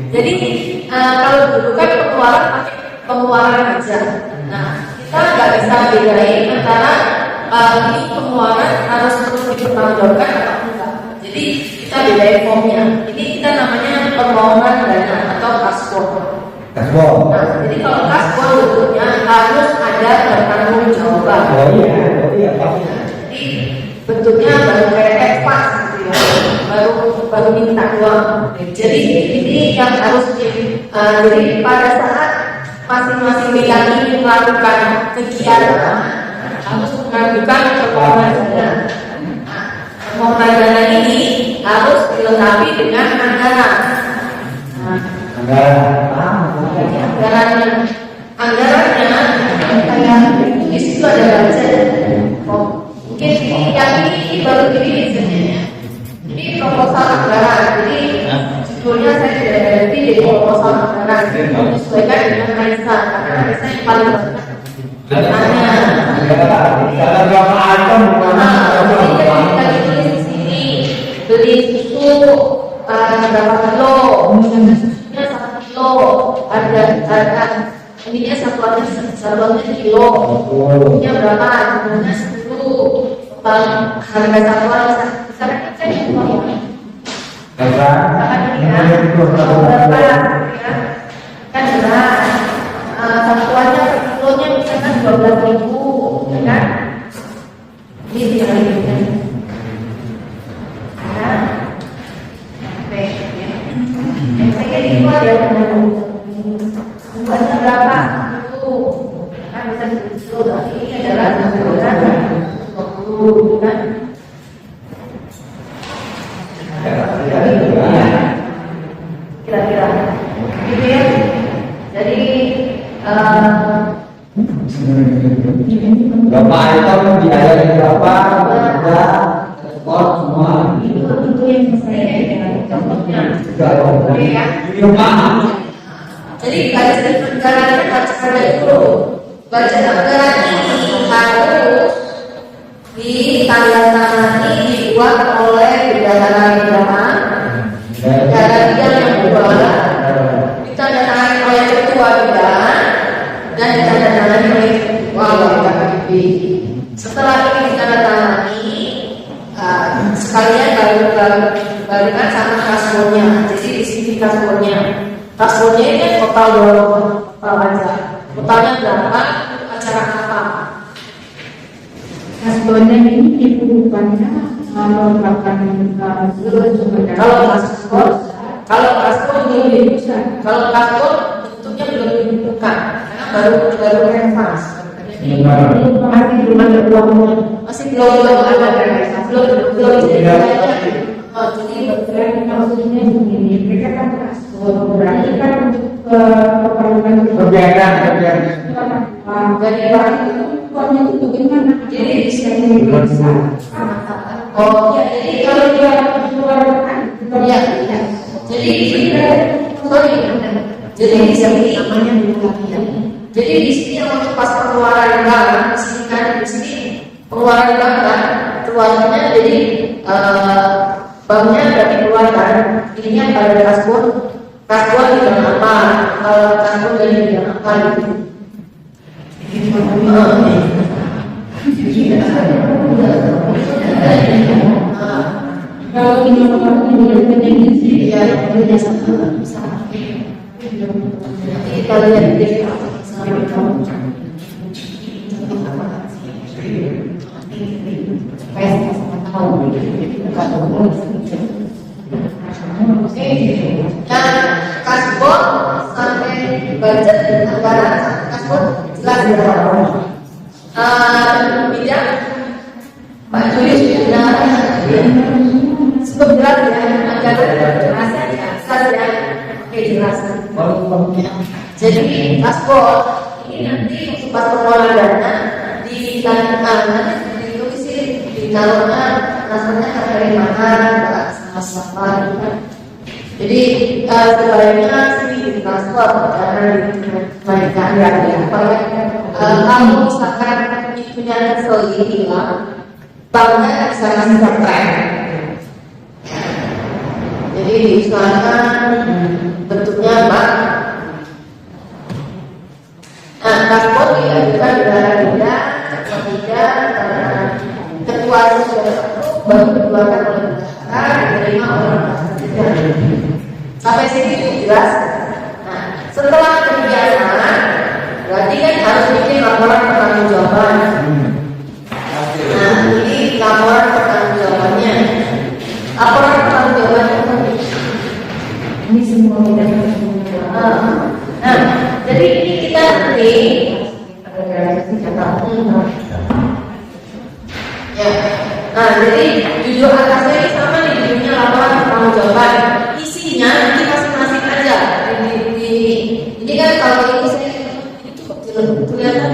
Jadi kalau dulu kan pengeluaran pakai pengeluaran aja. Nah, kita nggak bisa bedain antara ini pengeluaran harus terus dipertanggungjawabkan atau enggak. Jadi kita bedain formnya. Ini kita namanya permohonan dana atau kaspor. Nah, jadi kalau kaspor bentuknya harus ada pertanggungjawaban. Jadi bentuknya baru kayak advance gitu ya, baru minta doang. Jadi ini yang harus jadi pada saat masing-masing bidang ini melakukan kegiatan harus mengajukan permohonan dana. Permohonan dana ini harus dilengkapi dengan anggaran. Anggarannya di situ ada budget. Mungkin yang ini baru dibikin sebenarnya. Ini proposal anggaran. Jadi sebetulnya saya tidak berhenti jadi proposal anggaran menyesuaikan dengan Raisa karena Raisa yang paling banyak. Kita tulis di sini beli susu berapa kilo, susunya 1 kilo, harga ininya satuannya kilo, ininya berapa, jumlahnya 10, harga satuan sekarang kita kan berat, satuannya per kilonya misalkan 12.000, ya kan? Ini dikalikan. Saya di luar ya buatnya berapa? Itu kan bisa disuruh berarti ini adalah 20 kan? Kira-kira gitu ya. Jadi Bapak itu biaya berapa? Skor semua. itu yang saya contohnya. Jadi Jadi garis Kasbonnya ini kan total aja. Totalnya berapa? Acara apa? Kasbonnya ini dibutuhkannya merupakan kalau kasbon belum bisa. Kalau kasbon bentuknya belum ditentukan karena baru renovasi. masih belum ada uangnya. Masih belum ada belum Jadi maksudnya begini, mereka kan kasbon berarti kan untuk keperluan Kegiatan. dari barang itu uangnya itu bagaimana? jadi bisa oh ya jadi kalau dia dikeluarkan ya jadi sorry jadi di sini namanya bukan. jadi di sini untuk pas pengeluaran barang di sini kan di sini pengeluaran barang keluarnya jadi banknya dari keluarkan ininya pada kasbon bidang apa kasbon dari bidang apa gitu. Kalau ini Iya, itu sama. Kita lihat di dan kasbon sampai budget anggaran kasbon jelas bidang Pak Julius sudah cukup jelas ya anggaran saja oke jelas. Jadi paspor ini nanti untuk paspor pengelolaan dana dilanjutkan nanti ditulis di calonnya transfernya dari mana sama siapa gitu kan. Jadi sebaiknya sih ditransfer karena dinaikkan ya. Kalau misalkan itunya selalu hilang, banknya bisa kasih surprise. Jadi diusahakan bentuknya apa? Nah, paspor diajukan beda-beda, ketua sudah baru dikeluarkan oleh negara, diterima oleh negara. Sampai sini cukup jelas. Nah, setelah kebiasaan, berarti kan harus bikin laporan pertanggungjawaban. Nah, ini laporan pertanggungjawabannya. Laporan pertanggungjawaban ini semua tidak nah, jadi ini kita nanti ya. Nah, jadi judul atasnya ini sama nih, judulnya laporan pertanggungjawaban. Isinya nanti masing-masing aja. Ini kan kalau ini saya itu kelihatan.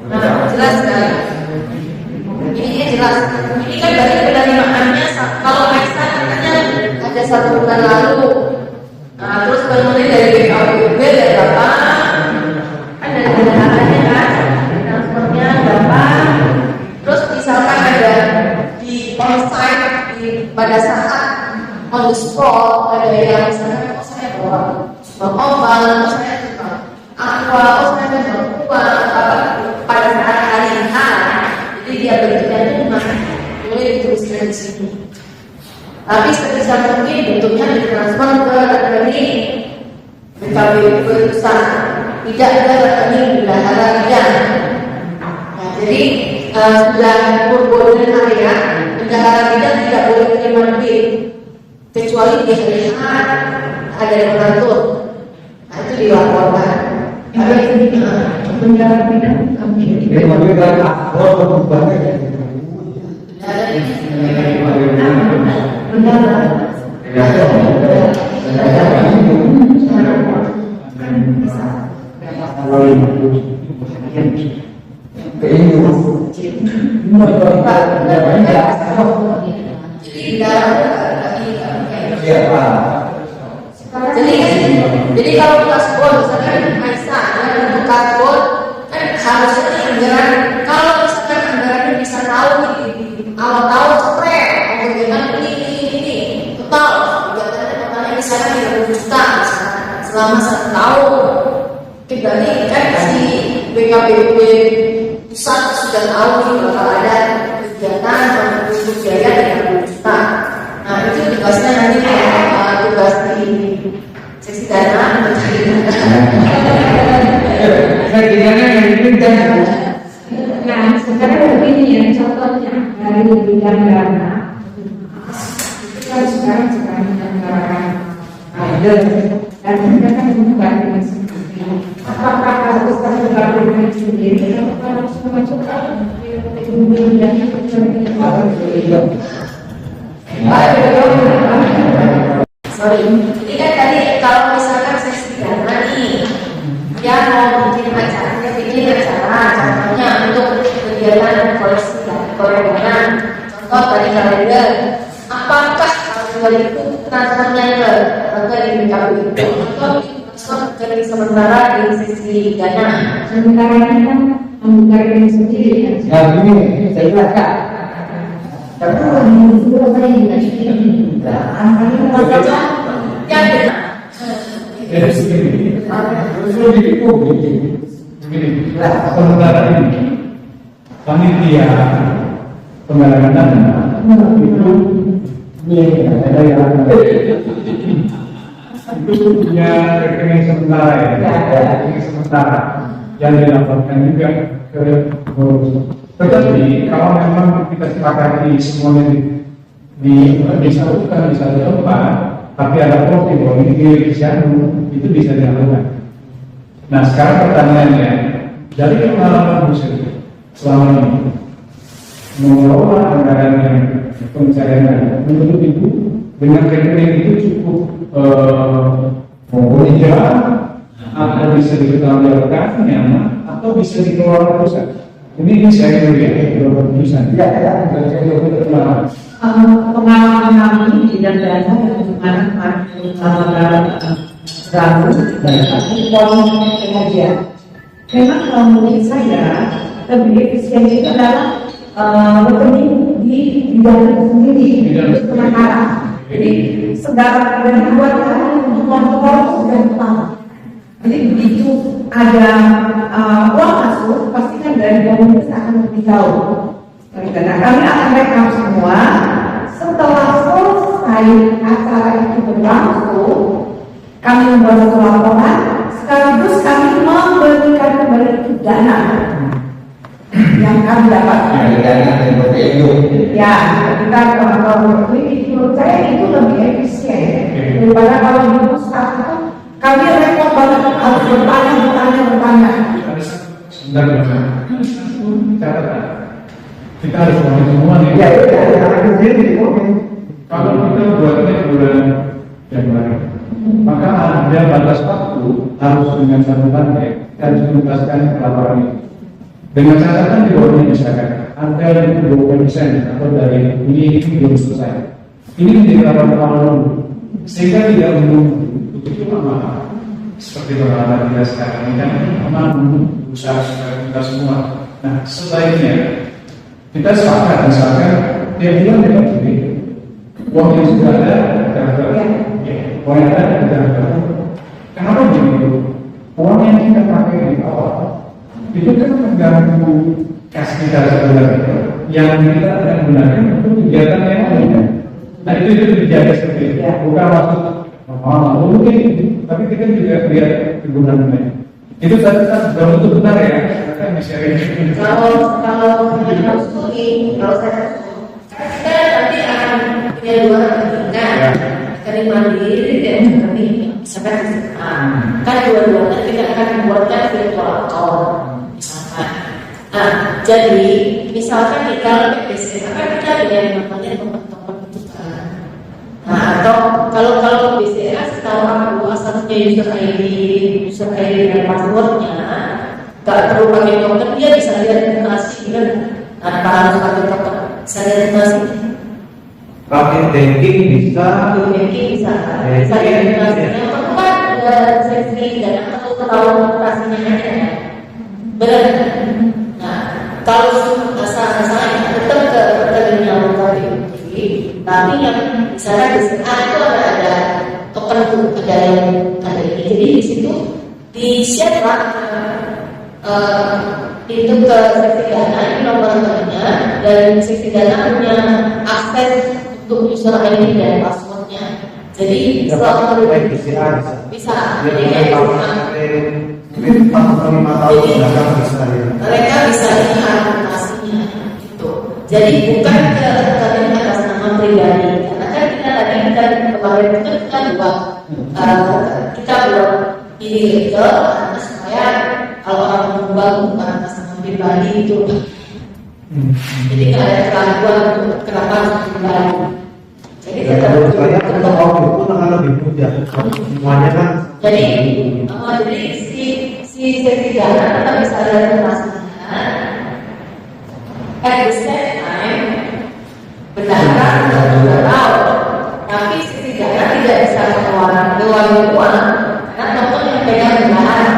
Nah, jelas kan? Ini jelas. Ini kan dari penerimaannya kalau Aisyah katanya ada 1 bulan lalu. Nah, terus kemudian dari BKUB dari berapa? Kan dari pendapatannya kan, transfernya berapa? Terus misalkan ada di onsite pada saat on the spot ada yang misalkan saya bawa obat, saya bawa aqua, saya bawa uang pada saat hari H. Jadi dia bentuknya itu mulai dituliskan di sini. Tapi sebisa mungkin bentuknya ditransfer ke rekening BKBU pusat, tidak ke rekening bendahara bidang. Nah, jadi sudah golden area bendahara bidang tidak boleh terima duit kecuali di hari H ada yang mengatur. Nah, itu dilaporkan. bendahara bidang kami. Ini mobil dari aktor berubahnya ya. Jadi kalau kasbon misalkan Aisyah untuk kasbon kan harusnya anggaran kalau misalkan anggarannya bisa tahu di awal tahun spread bagaimana ini total totalnya misalnya 30 juta selama 1 tahun. Berarti kan si BKPB pusat sudah tahu nih bakal ada kegiatan untuk biaya 30 juta. Nah itu Setidaknya yang ini jangan. Nah, sekarang begini ya, contohnya dari bidang dana. Kita sekarang menyelenggarakan ada dan kita kan bukan dengan sendiri. Apakah harus terbuka dengan sendiri atau harus memasukkan kemudian Sorry, ini kan tadi kalau misalkan seksi dana nih, dia mau bikin acara, contohnya untuk kegiatan koleksi dana, contoh tadi kalender. Apakah kalender itu transfernya ke di BKP itu atau transfer ke sementara di sisi dana? sementara ini kan membuka diri sendiri kan? Ya begini, saya jelaskan. Tapi kalau sudah saya tidak angkanya masalah. Dari sini, terus itu begini, sementara ini panitia penggalangan dana itu ada yang itu punya rekening sementara ya, rekening sementara yang dilaporkan juga ke pengurus. Tetapi kalau memang kita sepakati semuanya disalurkan di satu tempat, tapi ada profil bahwa ini milik Sianu, itu bisa dilakukan. Nah sekarang pertanyaannya, dari pengalaman Bu Sri selama ini mengelola anggaran yang pencarian dana, menurut Ibu dengan rekening itu cukup mudah atau bisa diketahui rekannya atau bisa dikelola pusat? Ini saya lihat keputusan. Pengalaman kami di dana bagaimana ramu dan poin pengajian. Memang kalau menurut saya lebih efisien itu adalah rekening di bidang itu sendiri untuk sementara. Jadi segala yang dibuat untuk kontrol sudah utama. Jadi begitu ada uang masuk, pasti kan dari komunitas akan lebih tahu. Karena kami akan rekam semua. Setelah selesai acara itu berlangsung, kami membuat satu laporan, sekaligus kami memberikan kembali ke dana yang kami dapat. Ya, kita kalau ini menurut saya itu lebih efisien daripada kalau di pusat itu kami repot banget harus bertanya. Sebentar, catatan. Kita harus ngomong semua nih. Kalau kita buatnya bulan Januari, maka ada batas waktu harus dengan catatan dan menuntaskan laporan itu. Dengan catatan di bawahnya misalkan ada 20% atau dari ini belum selesai. Ini menjadi laporan awal dulu, sehingga tidak menunggu itu lama. Seperti pengalaman kita sekarang ini kan memang berusaha kita semua. Nah sebaiknya kita sepakat misalkan tiap bulan kita beli uang yang sudah ada uang yang ada kita dapat. Kenapa begitu? Uang yang kita pakai di awal itu kan mengganggu kas kita sebenarnya yang kita akan gunakan untuk kegiatan yang lainnya. Nah itu dijaga seperti itu. Bukan maksud mungkin, tapi kita juga lihat kegunaannya. Itu tadi kan belum tentu benar ya. Kalau studi, kalau saya kita nanti akan punya dua rekening, rekening mandiri dan rekening misalkan kan dua-duanya kita akan membuatkan virtual account misalkan. Nah, jadi misalkan di dalam BPC akan kita dengan namanya teman-teman itu kan. Nah, atau kalau BCA setahu aku asalnya user ID dan passwordnya tak perlu pakai token, dia bisa lihat donasi kan tanpa harus pakai token, bisa lihat donasi. Pakai banking bisa. Bisa lihat donasi. Yang perlu kan ada seksi dan atau ketahuan donasinya aja. Benar. Nah, kalau asalnya tetap ke terminal tadi, tapi yang misalnya di sana itu ada token tuh, ada ini. Jadi di situ di share lah. Itu ke seksi dana, ini nomor rekeningnya, dan seksi dana punya akses untuk user ID dan passwordnya. Jadi selama bisa. bisa. Jadi kayak Ini 45 tahun belakang bisa ya. Mereka bisa lihat aplikasinya itu. Jadi bukan ke atas nama pribadi. Karena kan kita kemarin itu kita buat ini legal supaya kalau orang mengubah bukan atas nama pribadi itu. Jadi nggak ada keraguan untuk kenapa harus pribadi. Jadi Menurut saya untuk audit pun akan lebih mudah. Semuanya kan. jadi si sertifikat tetap bisa ada informasinya. At the same time, berdasarkan juga tahu, tapi sertifikatnya tidak bisa mengeluarkan uang karena tokoh yang pegang bendahara.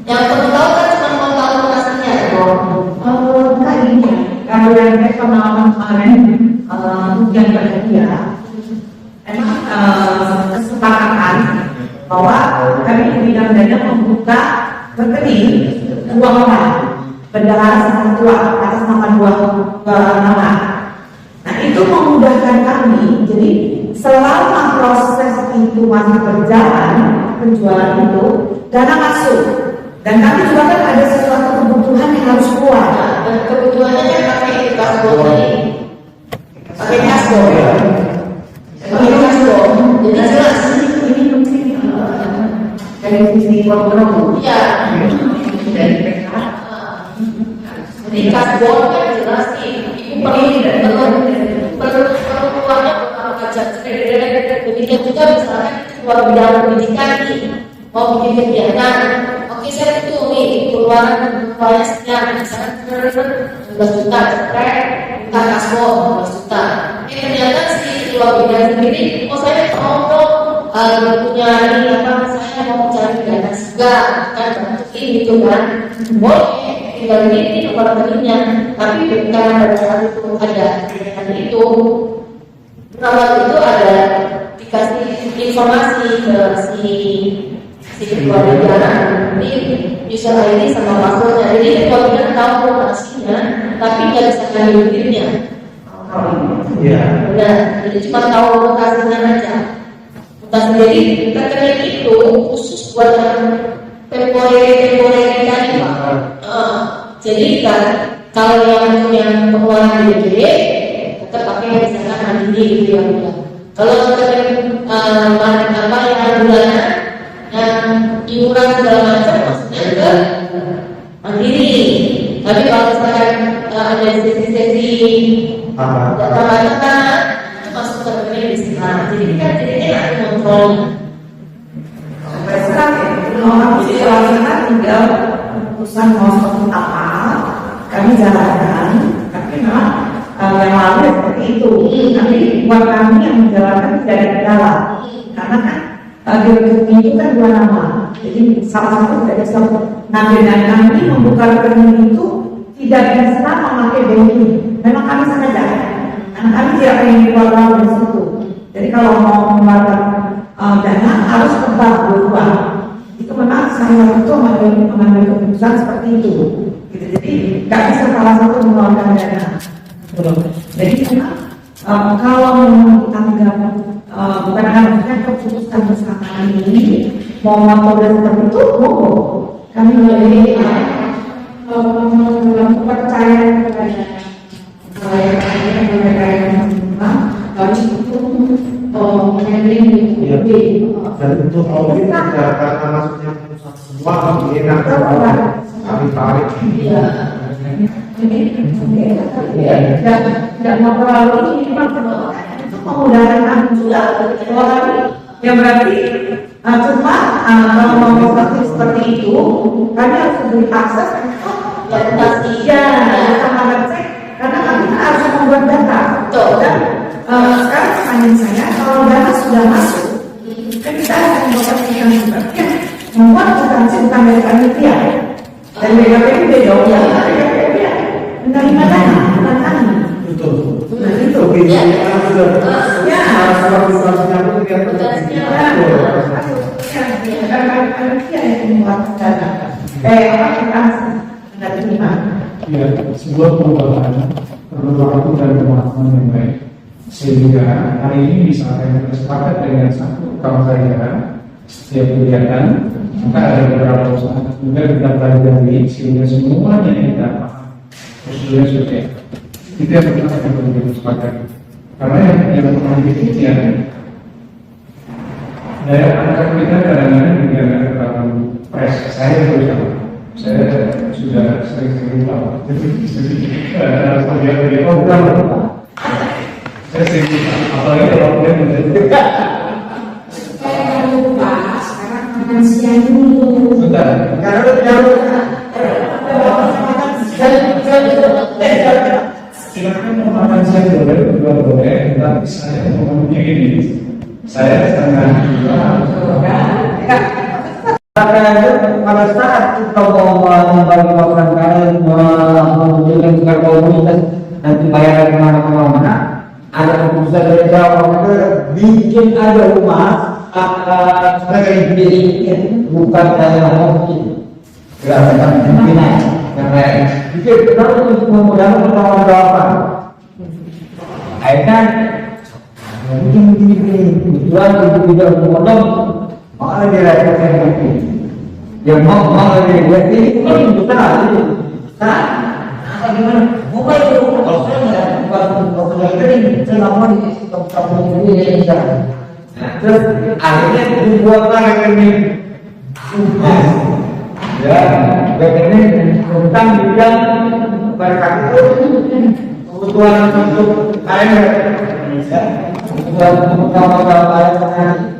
Yang perlu tahu kan cuma mau tahu lokasinya, Tadinya kalau yang saya pengalaman kemarin ujian berhadiah, emang kesepakatan bahwa kami di bidang dana membuka rekening dua orang, bendahara sama ketua atas nama dua nama. Nah itu memudahkan kami. Jadi selama proses itu masih berjalan penjualan itu, dana masuk. Dan kami juga kan ada sesuatu kebutuhan yang harus keluar. dan kebutuhannya kan pakai kasbon tadi, pakai kasbon, jadi jelas. Ini mungkin dari sisi program Iya. dari PK. Jadi kasbon kan jelas nih, itu perlu keluarnya bukan pajak. Demikian juga misalkan keluar bidang pendidikan nih, mau bikin kegiatan, oke saya butuh nih keluaran sekian, misalkan 12 juta cekrek, minta kasbon 12 juta. Ternyata si keluar bidang sendiri, oh saya mau dong punya ini apa, saya mau cari dana juga, kan bentukin gitu kan, boleh tinggal ini nomor rekeningnya, tapi karena pada saat itu ada kegiatan itu, perawat itu ada dikasih informasi ke si ketua bidang, ini user ID sama passwordnya, jadi ketua bidang tahu lokasinya, tapi nggak bisa ngambil duitnya. Iya. Udah, jadi cuma tahu lokasinya aja. Jadi rekening itu khusus buat temporary tadi Pak. Jadi kan kalau yang pengeluaran gede tetap pakai misalkan mandiri gitu ya. Kalau rekening apa yang bulanan yang iuran segala macam maksudnya ke mandiri. Tapi kalau misalkan ada sesi data itu masuk ke rekening di sana. Jadi kan ada kontrolnya. Sampai sekarang orang silakan tinggal keputusan mau seperti apa kami jalankan, tapi memang yang lalu seperti itu. Tapi buat kami yang menjalankan tidak ada kendala, karena kan direktur itu kan dua nama, jadi salah satu tidak bisa ngambil, dan kami membuka rekening itu tidak bisa memakai banking. Memang kami sengaja, karena kami tidak ingin dikeluarkan dari situ. Jadi kalau mau mengeluarkan dana harus ke bank dua. Itu memang saya itu mengambil keputusan seperti itu. Gitu. Jadi nggak bisa salah satu mengeluarkan dana. Jadi memang kalau memang kita tidak bukan harusnya keputusan bersama ini mau metode seperti itu, kami lebih percaya kepada mereka yang harus itu Dan untuk audit karena masuknya pusat semua enak kami tarik. Tidak mau terlalu ini itu memudahkan kami juga yang berarti cuma kalau mau seperti itu kami harus beri akses sama website karena kami harus membuat data. Dan sekarang pertanyaan saya, kalau data sudah masuk kan kita harus membuat aplikasi membuat instansi bukan dari panitia dan BKPM beda menerima dana bukan kami. Betul. Nah itu Ya, kalau misalnya pun dia panitia yang membuat data aplikasi menerima. Ya, sebuah perubahan perlu waktu dan pemahaman yang baik. Sehingga hari ini misalnya kita sepakat dengan satu kawan saya setiap kegiatan, maka ada beberapa usaha juga kita pelajari sehingga semuanya kita paham prosedurnya seperti apa. Itu yang pertama yang perlu kita sepakati. Karena yang pernah dipikir daya angkat kita kadang-kadang juga terlalu fresh. Saya terutama, saya sudah sering-sering lupa. Saya sering lupa, apalagi kalau dia menjadi siang dulu. bentar. Silakan mau makan siang boleh, berdua boleh, tapi saya mau ngomongnya gini. Saya setengah Pada saat kita mau membagi makanan kalian, menunjukkan komunitas nanti bayaran kemana-mana, ada keputusan dari Jawa bikin ada rumah sebagai diri bukan dalam mungkin gerakan pimpinan karena bikin benar untuk memudahkan pertanggung-jawaban. Akhirnya mungkin kebetulan itu tidak memotong malah direpotkan itu yang malah dia ini besar itu besar gimana mau itu kalau saya bukan kering selama di kampung ini ya terus akhirnya dibuatlah ini ya begini tentang bidang berkat itu kebutuhan untuk AMR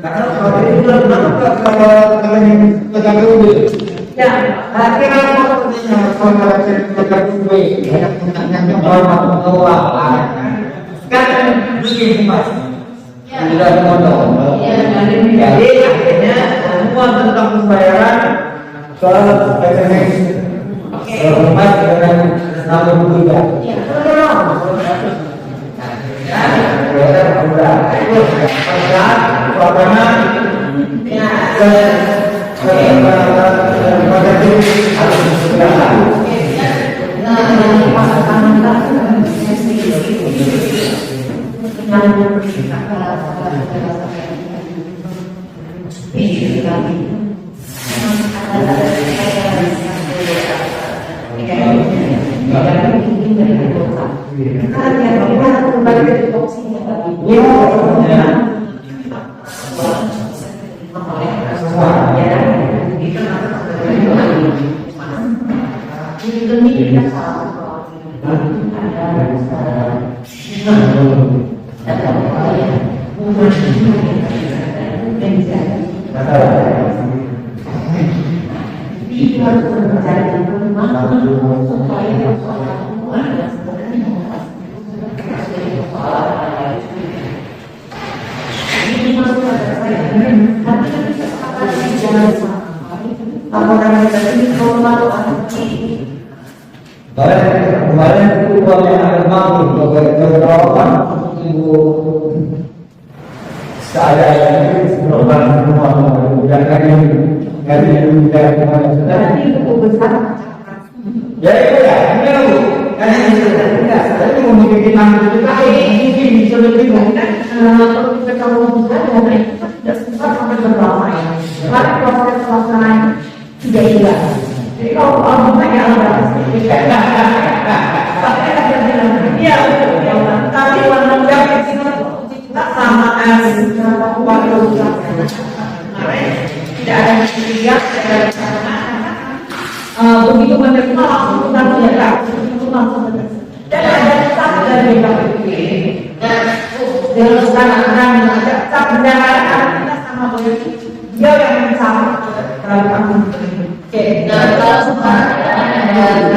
karena kalau ini kalau yang tegak dulu ya akhirnya kalau tegak dulu yang mengelola sekarang begini mas tidak modal jadi akhirnya semua tentang pembayaran soal SMS rumah dengan nama berbeda kemarin itu uang yang ada mampu beberapa ibu saya itu berobat rumah dan dari itu besar ya itu ya itu karena itu tidak tapi memiliki tanggung juga mungkin bisa lebih banyak kalau kita tahu juga dan itu tidak sempat sampai berapa ya karena proses pelaksanaan tidak jelas. Jadi kalau banyak orang iya, tapi warna udah kita sama waktu tidak ada media, tidak ada begitu menerima langsung kita menyetak, dan ada satu dari KPP dengan sekarang ada satu pendataan kita sama begitu dia yang sama dalam kampung. Oke, nah kalau sekarang ada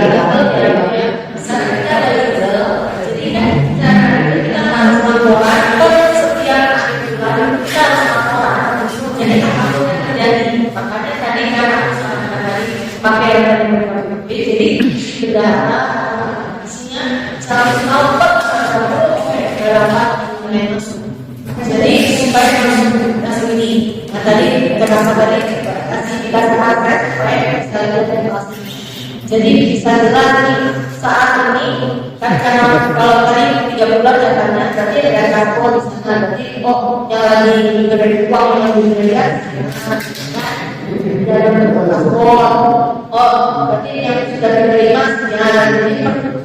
jadi berdata isinya salah satu jadi supaya masuk ini nah tadi terasa tadi kita sepakat jadi bisa jelas saat ini Kan karena kalau tadi 3 bulan katanya, berarti ada kartu di sana. Berarti yang lagi diberi uang yang diberikan, berarti yang sudah diterima sekian. Jadi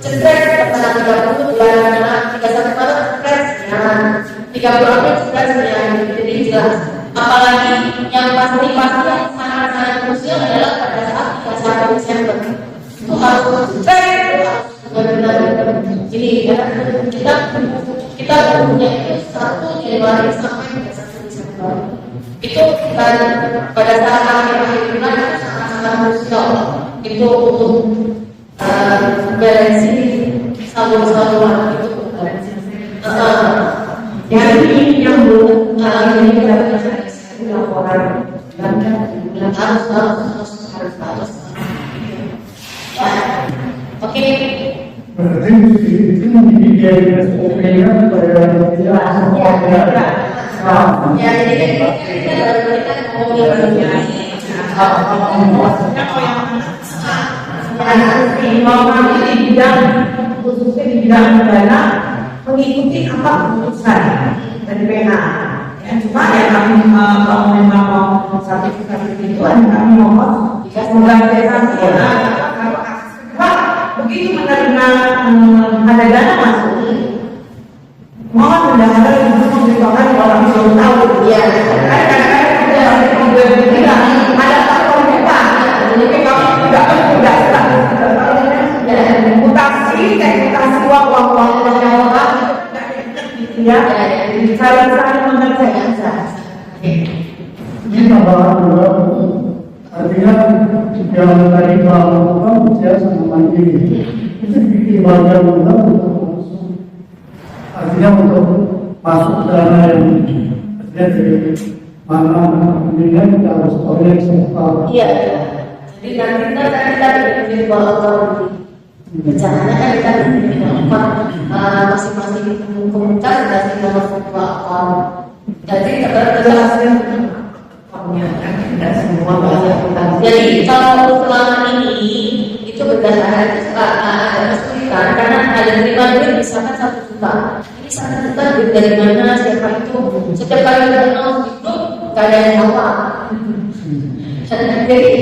cedera pada 30 bulan, 31 Maret cedera sekian, 30 April cedera sekian. Jadi jelas. Apalagi yang pasti yang sangat-sangat krusial adalah pada saat 31 Desember. Itu harus benar-benar jadi kita punya itu 1 Januari sampai 31 Desember. Itu kan pada saat akhir bulan itu sangat-sangat krusial. Itu untuk balansi saldo-saldoan itu balansi. Yang ini yang belum ini kita laporan dan harus. Ya, oke. Berarti itu dibiayai SOP-nya pada Jelas. Ya, jadi kita berikan yang di bidang khususnya di bidang pidana mengikuti apa keputusan dari PH. Ya, cuma ya kami kalau memang mau sertifikat itu kami mohon semoga PH begitu menerima ada dana masuk, mohon mudah-mudahan itu memberitahukan orang belum tahu. ya Ada faktor kita, jadi kami tidak mutasi uang yang orang ya saling mengerjakan. ini tambahan juga, artinya yang tadi melakukan percaya sama mandiri itu bikin warga muda untuk langsung, artinya untuk masuk dana yang artinya dari mana kemudian kita harus oleh serta. iya. Jadi nanti kita bikin authority. Rencananya kan kita bikin masing-masing komunitas dikasih nomor virtual account. Jadi terjelaskan. Jadi kalau selama ini itu berdasarkan ada kesulitan karena ada terima duit misalkan 1 juta. Ini 1 juta duit dari mana, siapa itu? Setiap kali bernaung itu gak ada yang apa. Jadi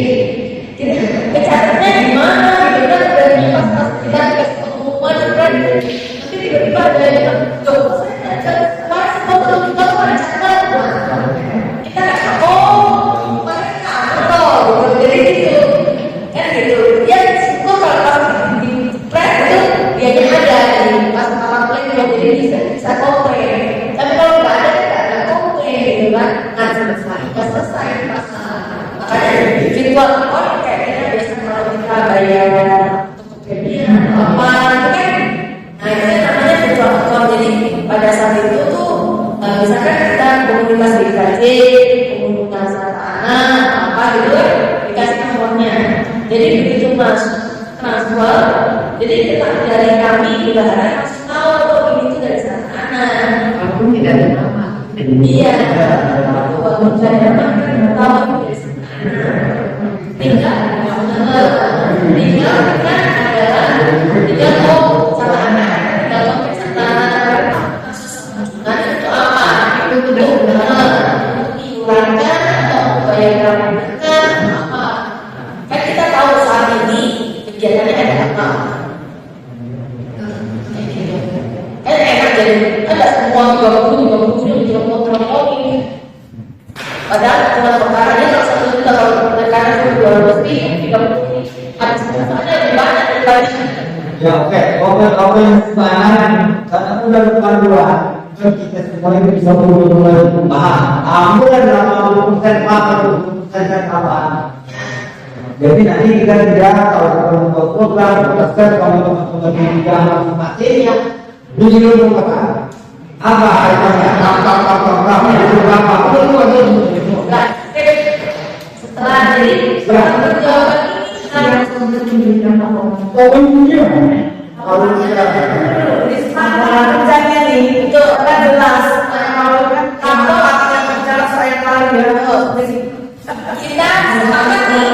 kecatatnya di mana? Gitu kan dari pas kita kasih pengumuman kan nanti tiba-tiba ada yang coba saya kemarin 1 juta ada catat. Kita jadi gitu kan gitu ya itu kalau pas di plan itu biasanya ada di pas plan jadi bisa komplain, tapi kalau nggak ada komplain gitu kan nggak selesai makanya virtual account kayaknya biasa kalau kita bayar Tokopedia apa itu kan nah itu namanya virtual account. Jadi pada saat itu tuh misalkan kita komunitas BKJ komunitas anak apa gitu dikasih nomornya. Jadi begitu masuk transfer, jadi kita dari kami juga harus tahu ini itu dari sana. Walaupun tidak ada nama. Iya, walaupun tidak ada nama kita tahu itu dari sana. Tinggal kan adalah tinggal sama anak, tinggal kesehatan, nah itu apa? Itu benar iurannya atau bayar apa? Kan kita tahu saat ini kegiatannya ada apa? Kan enak jadi ada semua 20 ini. Padahal cuma perkaranya kalau 1 juta kalau perkara itu 200.000 30 habis ada lebih banyak daripada. Ya oke, oke sekarang karena udah bukan dua, kita semuanya bisa mulai paham. Ambil 80% apa, 20% apa. Jadi nanti kita tidak kalau membuat program, proses kalau membuat pendidikan materinya, dulu kata apa artinya apa itu berapa Setelah jadi jawaban ini harus kerjanya nih itu kan jelas kalau kan akan bicara soal lain kita sepakat nih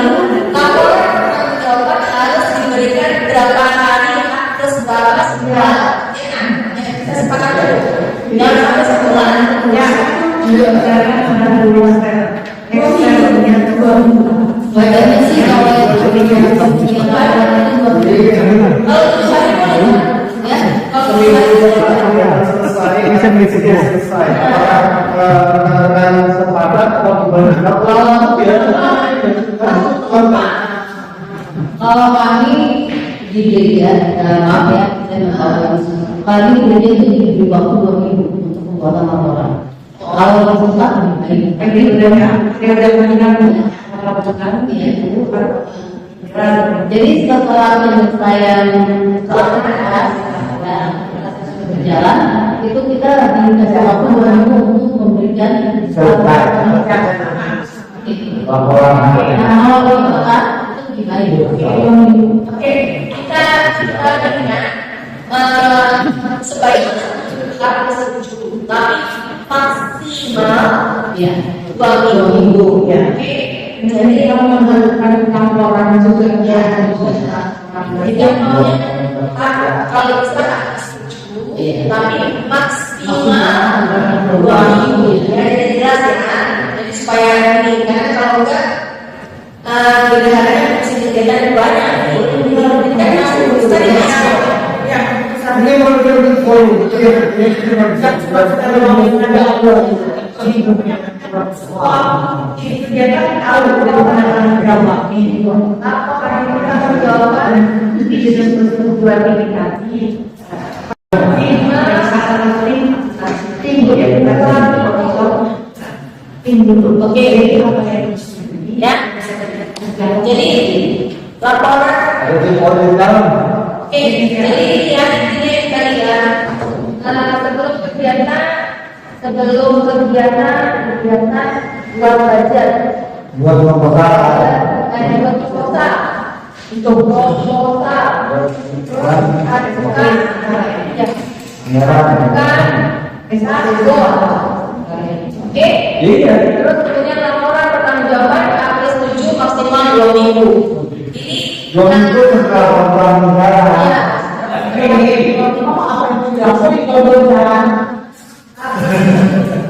laporan pertanggungjawaban harus diberikan berapa hari plus berapa Badannya sih kalau yang Bisa selesai. Apakah sepakat atau gimana? kalau kami di gereja, maaf ya, saya nggak tahu kami di gereja itu diberi waktu 2 minggu untuk membuat laporan. Kalau resultat lebih baik. Ini udah meninggal. Jadi setelah penyelesaian kelas berjalan, itu kita dikasih waktu 2 minggu untuk memberikan Laporan. Nah, kalau resultat itu gimana? Oke, kita ingat sebaiknya kita setuju, tapi maksimal ya 2 minggu. Ya. Jadi kalau melakukan laporan juga ya. Jadi kalau kita setuju, tapi maksimal 2 minggu. Jadi jelas ya. Jadi supaya ini karena kalau enggak kegiatannya mesti kegiatan banyak. Kan masuk tadi masuk. Ini menurut follow. Kegiatan tahu penanganan drama ini. Apa karena kita menjawab di dalam persetujuan indikasi. Oke, ya. Jadi laporan. Ada tim audit dalam. Oke, jadi yang ini tadi ya. Sebelum kegiatan buat budget. Buat proposal. Buat proposal. Untuk proposal. Oke. Iya. Terus kemudian laporan pertanggungjawaban kami setuju maksimal 2 minggu. Ini Itu setelah laporan negara.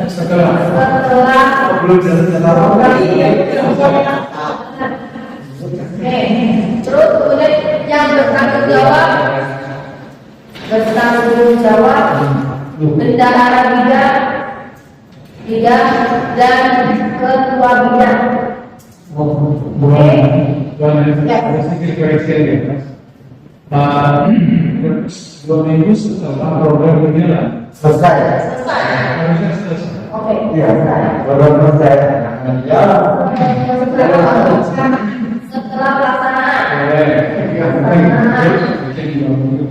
Setelah Belum terus kemudian yang bertanggung jawab bendahara bidang dan ketua bidang. Ada sedikit koreksi aja, Mas. 2 minggu setelah program berjalan, selesai. harusnya selesai. Oke. Iya. Baru selesai. Ya. Setelah pelaksanaan Boleh.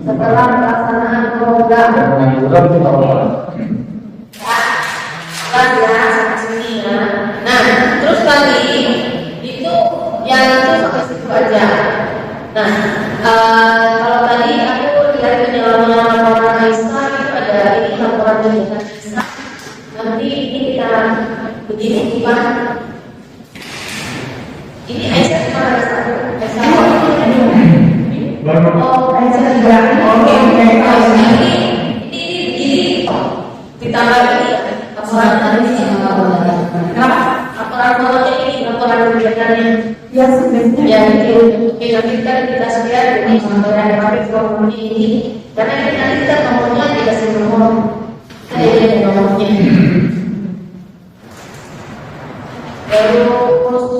setelah pelaksanaan program. Belum kita laporan. Nah, terus tadi itu yang itu sampai situ aja. Nah, kalau tadi aku lihat penyelenggaraan laporan Aisyah itu ada ini laporan dari Aisyah. Nanti ini kita begini bukan? Ini Aisyah cuma ada satu. Oh, Aisyah juga. Oke. Ini ditambah ini. Laporan tadi sama laporan. Kenapa? Laporan bawahnya ini laporan kegiatannya. Ya sebenarnya. Ya itu nanti kita share ini sampai hari form ini karena ini nanti kita nomornya dikasih nomor. Ada nomornya. Terus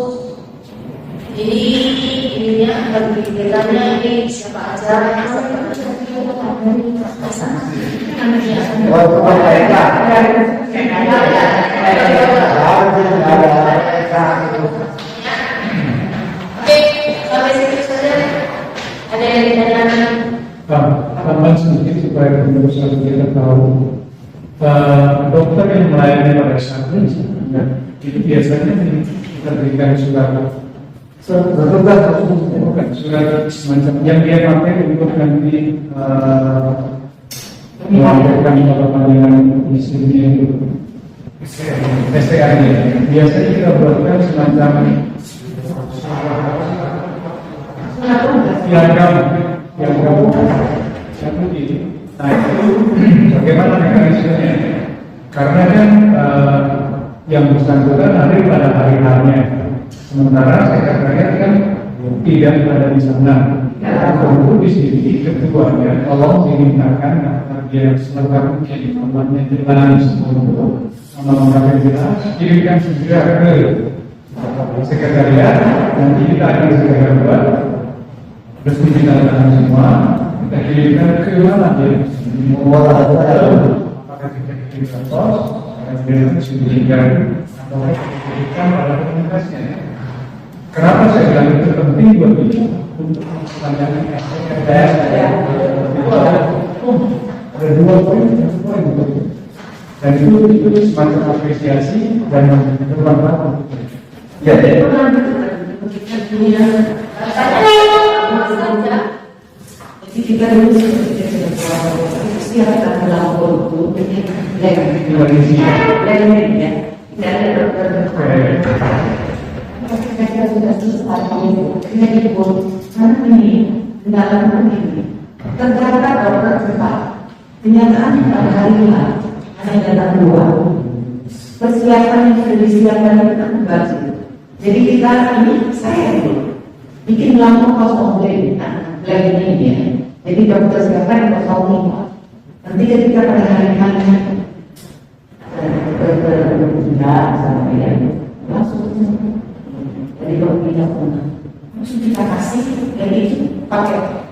ininya kegiatannya ini siapa aja? Waktu mereka. Oke, sampai situ saja. Ada yang ditanyakan? Tambahan sedikit supaya pemirsa kita tahu. Dokter yang melayani pada saat ini, itu biasanya kita berikan surat bukan surat semacam yang dia pakai untuk nanti melakukan pengadilan istrinya itu STA-nya. Biasanya kita buatkan semacam piagam begini. Nah itu bagaimana mekanismenya? Karena kan yang bersangkutan hari pada hari harinya. Sementara sekretariat kan tidak ada di sana. Tentu di sini ketuanya tolong dimintakan agar dia selengkap informasinya jelas semua nama jelas, kirimkan segera ke sekretariat. Nanti kita akan segera buat resmi kita tangan semua. Kita kirimkan ke mana dia? Apakah kita kirim ke pos? Kita kirimkan atau kita pada komunikasinya. Kenapa saya bilang itu penting buat kita untuk menanyakan ada dua poin, dan itu semacam apresiasi dan bermanfaat untuk kita. Ya, jadi kita dulu setiap kita melapor itu lain ya, tidak ada dokter. Kita sudah selesai kita dipun karena ini dalam ini ternyata dokter cepat kenyataan pada hari ini hanya datang dua persiapan yang sudah disiapkan itu kan bagus. Jadi kita ini saya bikin lampu kosong lagi ini ya. Jadi dokter siapkan yang kosong ini. Nanti ketika pada hari-hari sudah sampai ya langsung. Jadi kalau tidak pernah langsung kita kasih dan itu pakai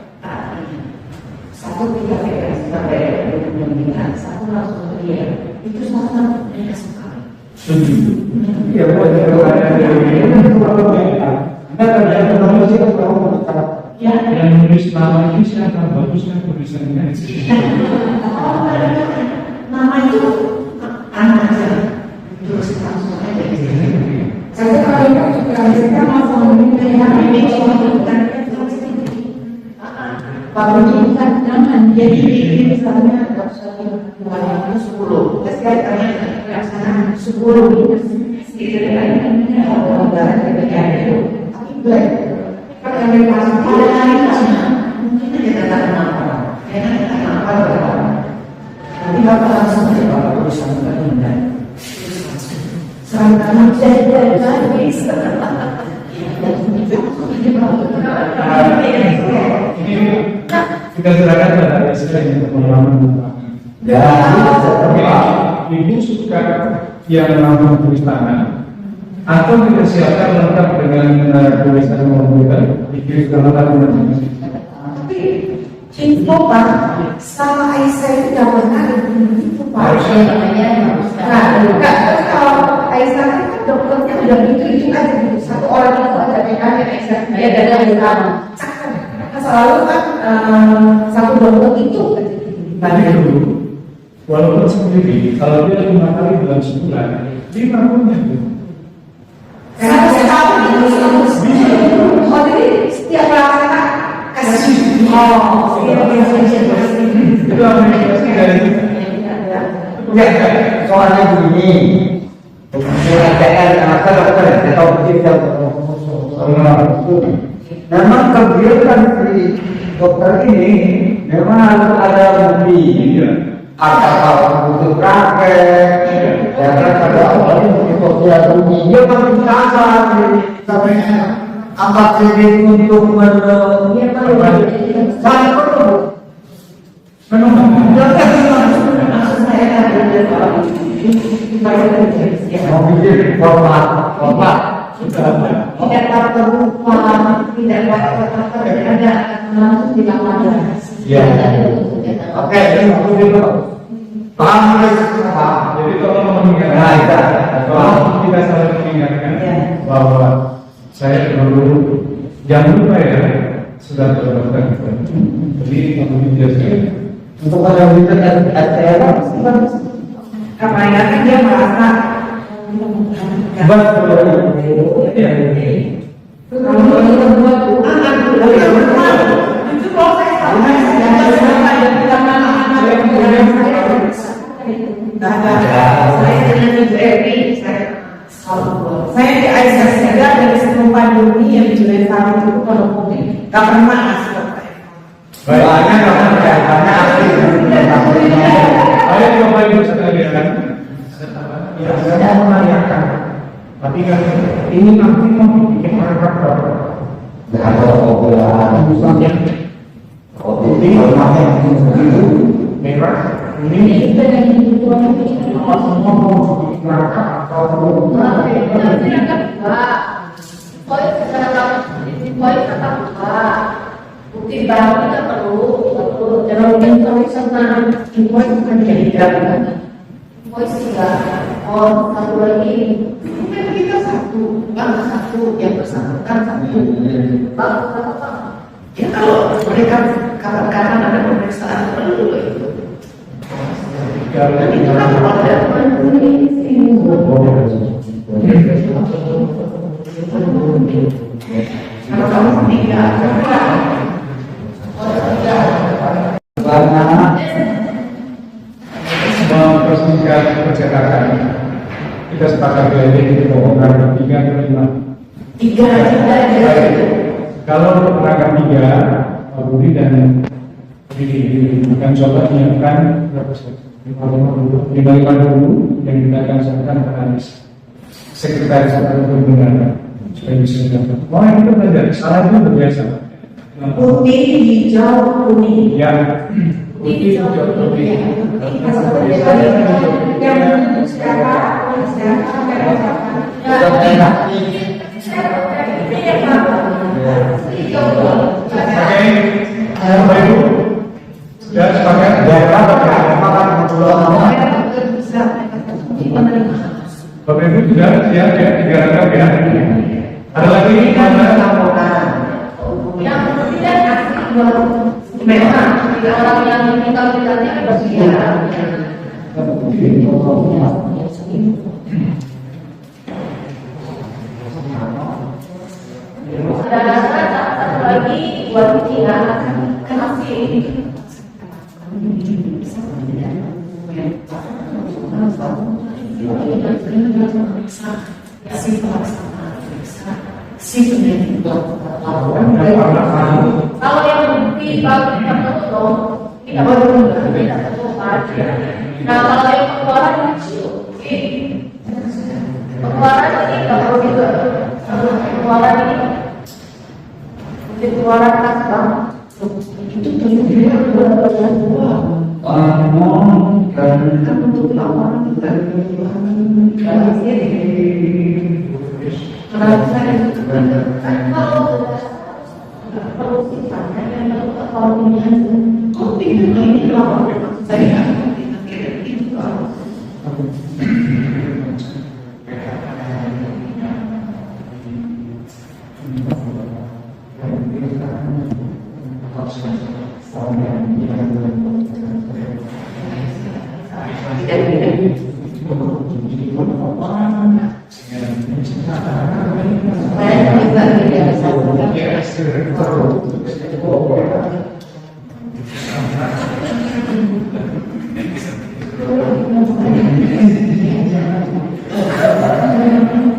satu kita pakai pembinaan, satu langsung dia itu sama mereka suka. Ya, boleh ya, yang nulis nama ini siapa? Bagus kan tulisannya. Nama itu anak aja terus langsung aja. Saya kalau kita mau meminta ini cuma bukan kalau kita jangan jadi misalnya nggak usah itu 10 saya tanya pelaksanaan 10 itu anggaran PPKM itu tapi black kalau mereka mungkin aja datang kenapa karena kita kenapa nanti bapak langsung terus sampai mendengar sama jadi bisa Ini kita serahkan pada istilah yang pengalaman. Ibu suka yang namanya tulis tangan atau kita siapkan lengkap dengan tulisan mobil dikirim ke lengkap dengan Tapi info Pak sama Aisyah itu tidak pernah itu Pak. Nah, tapi kalau Aisyah itu dokternya udah itu aja gitu. Satu orang itu ada PKM Aisyah dia ada yang utama. Selalu kan satu dokter itu tadi dulu. Walaupun sendiri, kalau dia 5 kali dalam sebulan, 5 punya tuh. satu setahun itu oh jadi setiap pelaksana kasih Itu aplikasi dari Ya, soalnya begini. PR apa dokter atau kita memang kegiatan di dokter ini memang harus ada bukti. Ada kalau butuh praktek, ya kan ada orang yang sosial bukti. Dia kan kasar, sampai apa sih untuk saya perlu. Mau bikin format tidak terlupa tidak ada langsung dilakukan. Ya. Oke, dulu. Paham Pak? Jadi tolong mengingatkan, tolong kita saling mengingatkan bahwa saya dulu jangan lupa ya sudah terdaftar. Jadi untuk dijelaskan Untuk ada berita RTL Karena kan dia merasa kalau kita buat anak itu proses saya di Aisyah Sega dari sebelum pandemi yang di Julian Farm itu kalau mungkin gak pernah ngasih dokter. banyak aktif. Ayo coba ibu sekalian. Saya menanyakan Tapi kan ini nanti mau bikin mereka Nggak ada obrolan. misalnya Ini orangnya merah Ini ini kita yang dibutuhkan apa semua mau bikin mereka atau Poin kata enggak. Bukti baru kita perlu. kalau yang tahu sama info itu kan jadi kan. Poin enggak. Oh, satu lagi. Kan kita satu, bangsa satu, yang bersangkutan satu. Bangsa apa? Ya kalau mereka kapan-kapan ada pemeriksaan perlu itu. Itu kan ada kalau kamu tidak, karena mempersingkat percetakan. Kita sepakat lagi di pokok 3 ke 5. Tiga aja. Kalau rangka 3, Pak Budi dan bukan coba menyiapkan berapa sih? 5 dulu yang kita akan siapkan kepada sekretaris atau pembinaan supaya bisa didapat. Wah itu belajar, salah itu berbiasa. Putih, hijau, kuning. Ya, putih, hijau, putih. Yang siapa? Oke, Bapak Ibu, sudah sepakat? Bapak Ibu sudah siap ya 3 rangkap ya? Ada lagi mana? yang tidak asli memang tidak orang yang minta berkatnya bersedia. Ada satu lagi buat ujian kan asli. Kalau yang bukti kalau kita perlu tidak perlu tidak perlu. Nah kalau yang pengeluaran pengeluaran ini tidak perlu juga. Pengeluaran ini pengeluaran kas bank itu kan untuk laporan kita. Kalau perlu sifatnya yang kalau pilihan oh ini laporan saya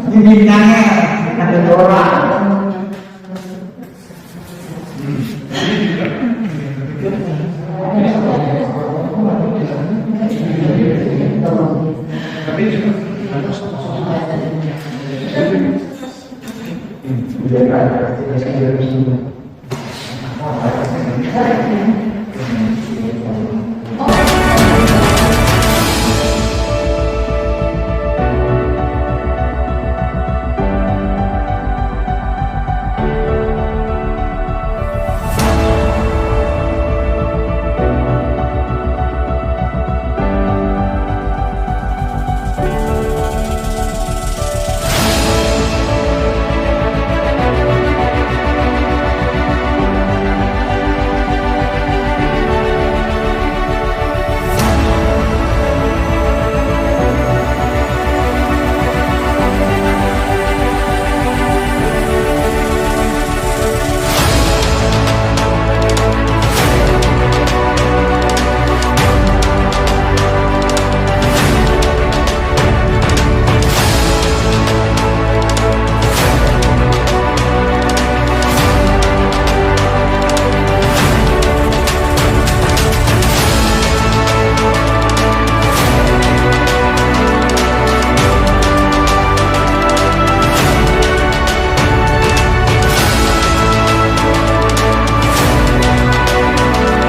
itu bintangnya ada orang. Tapi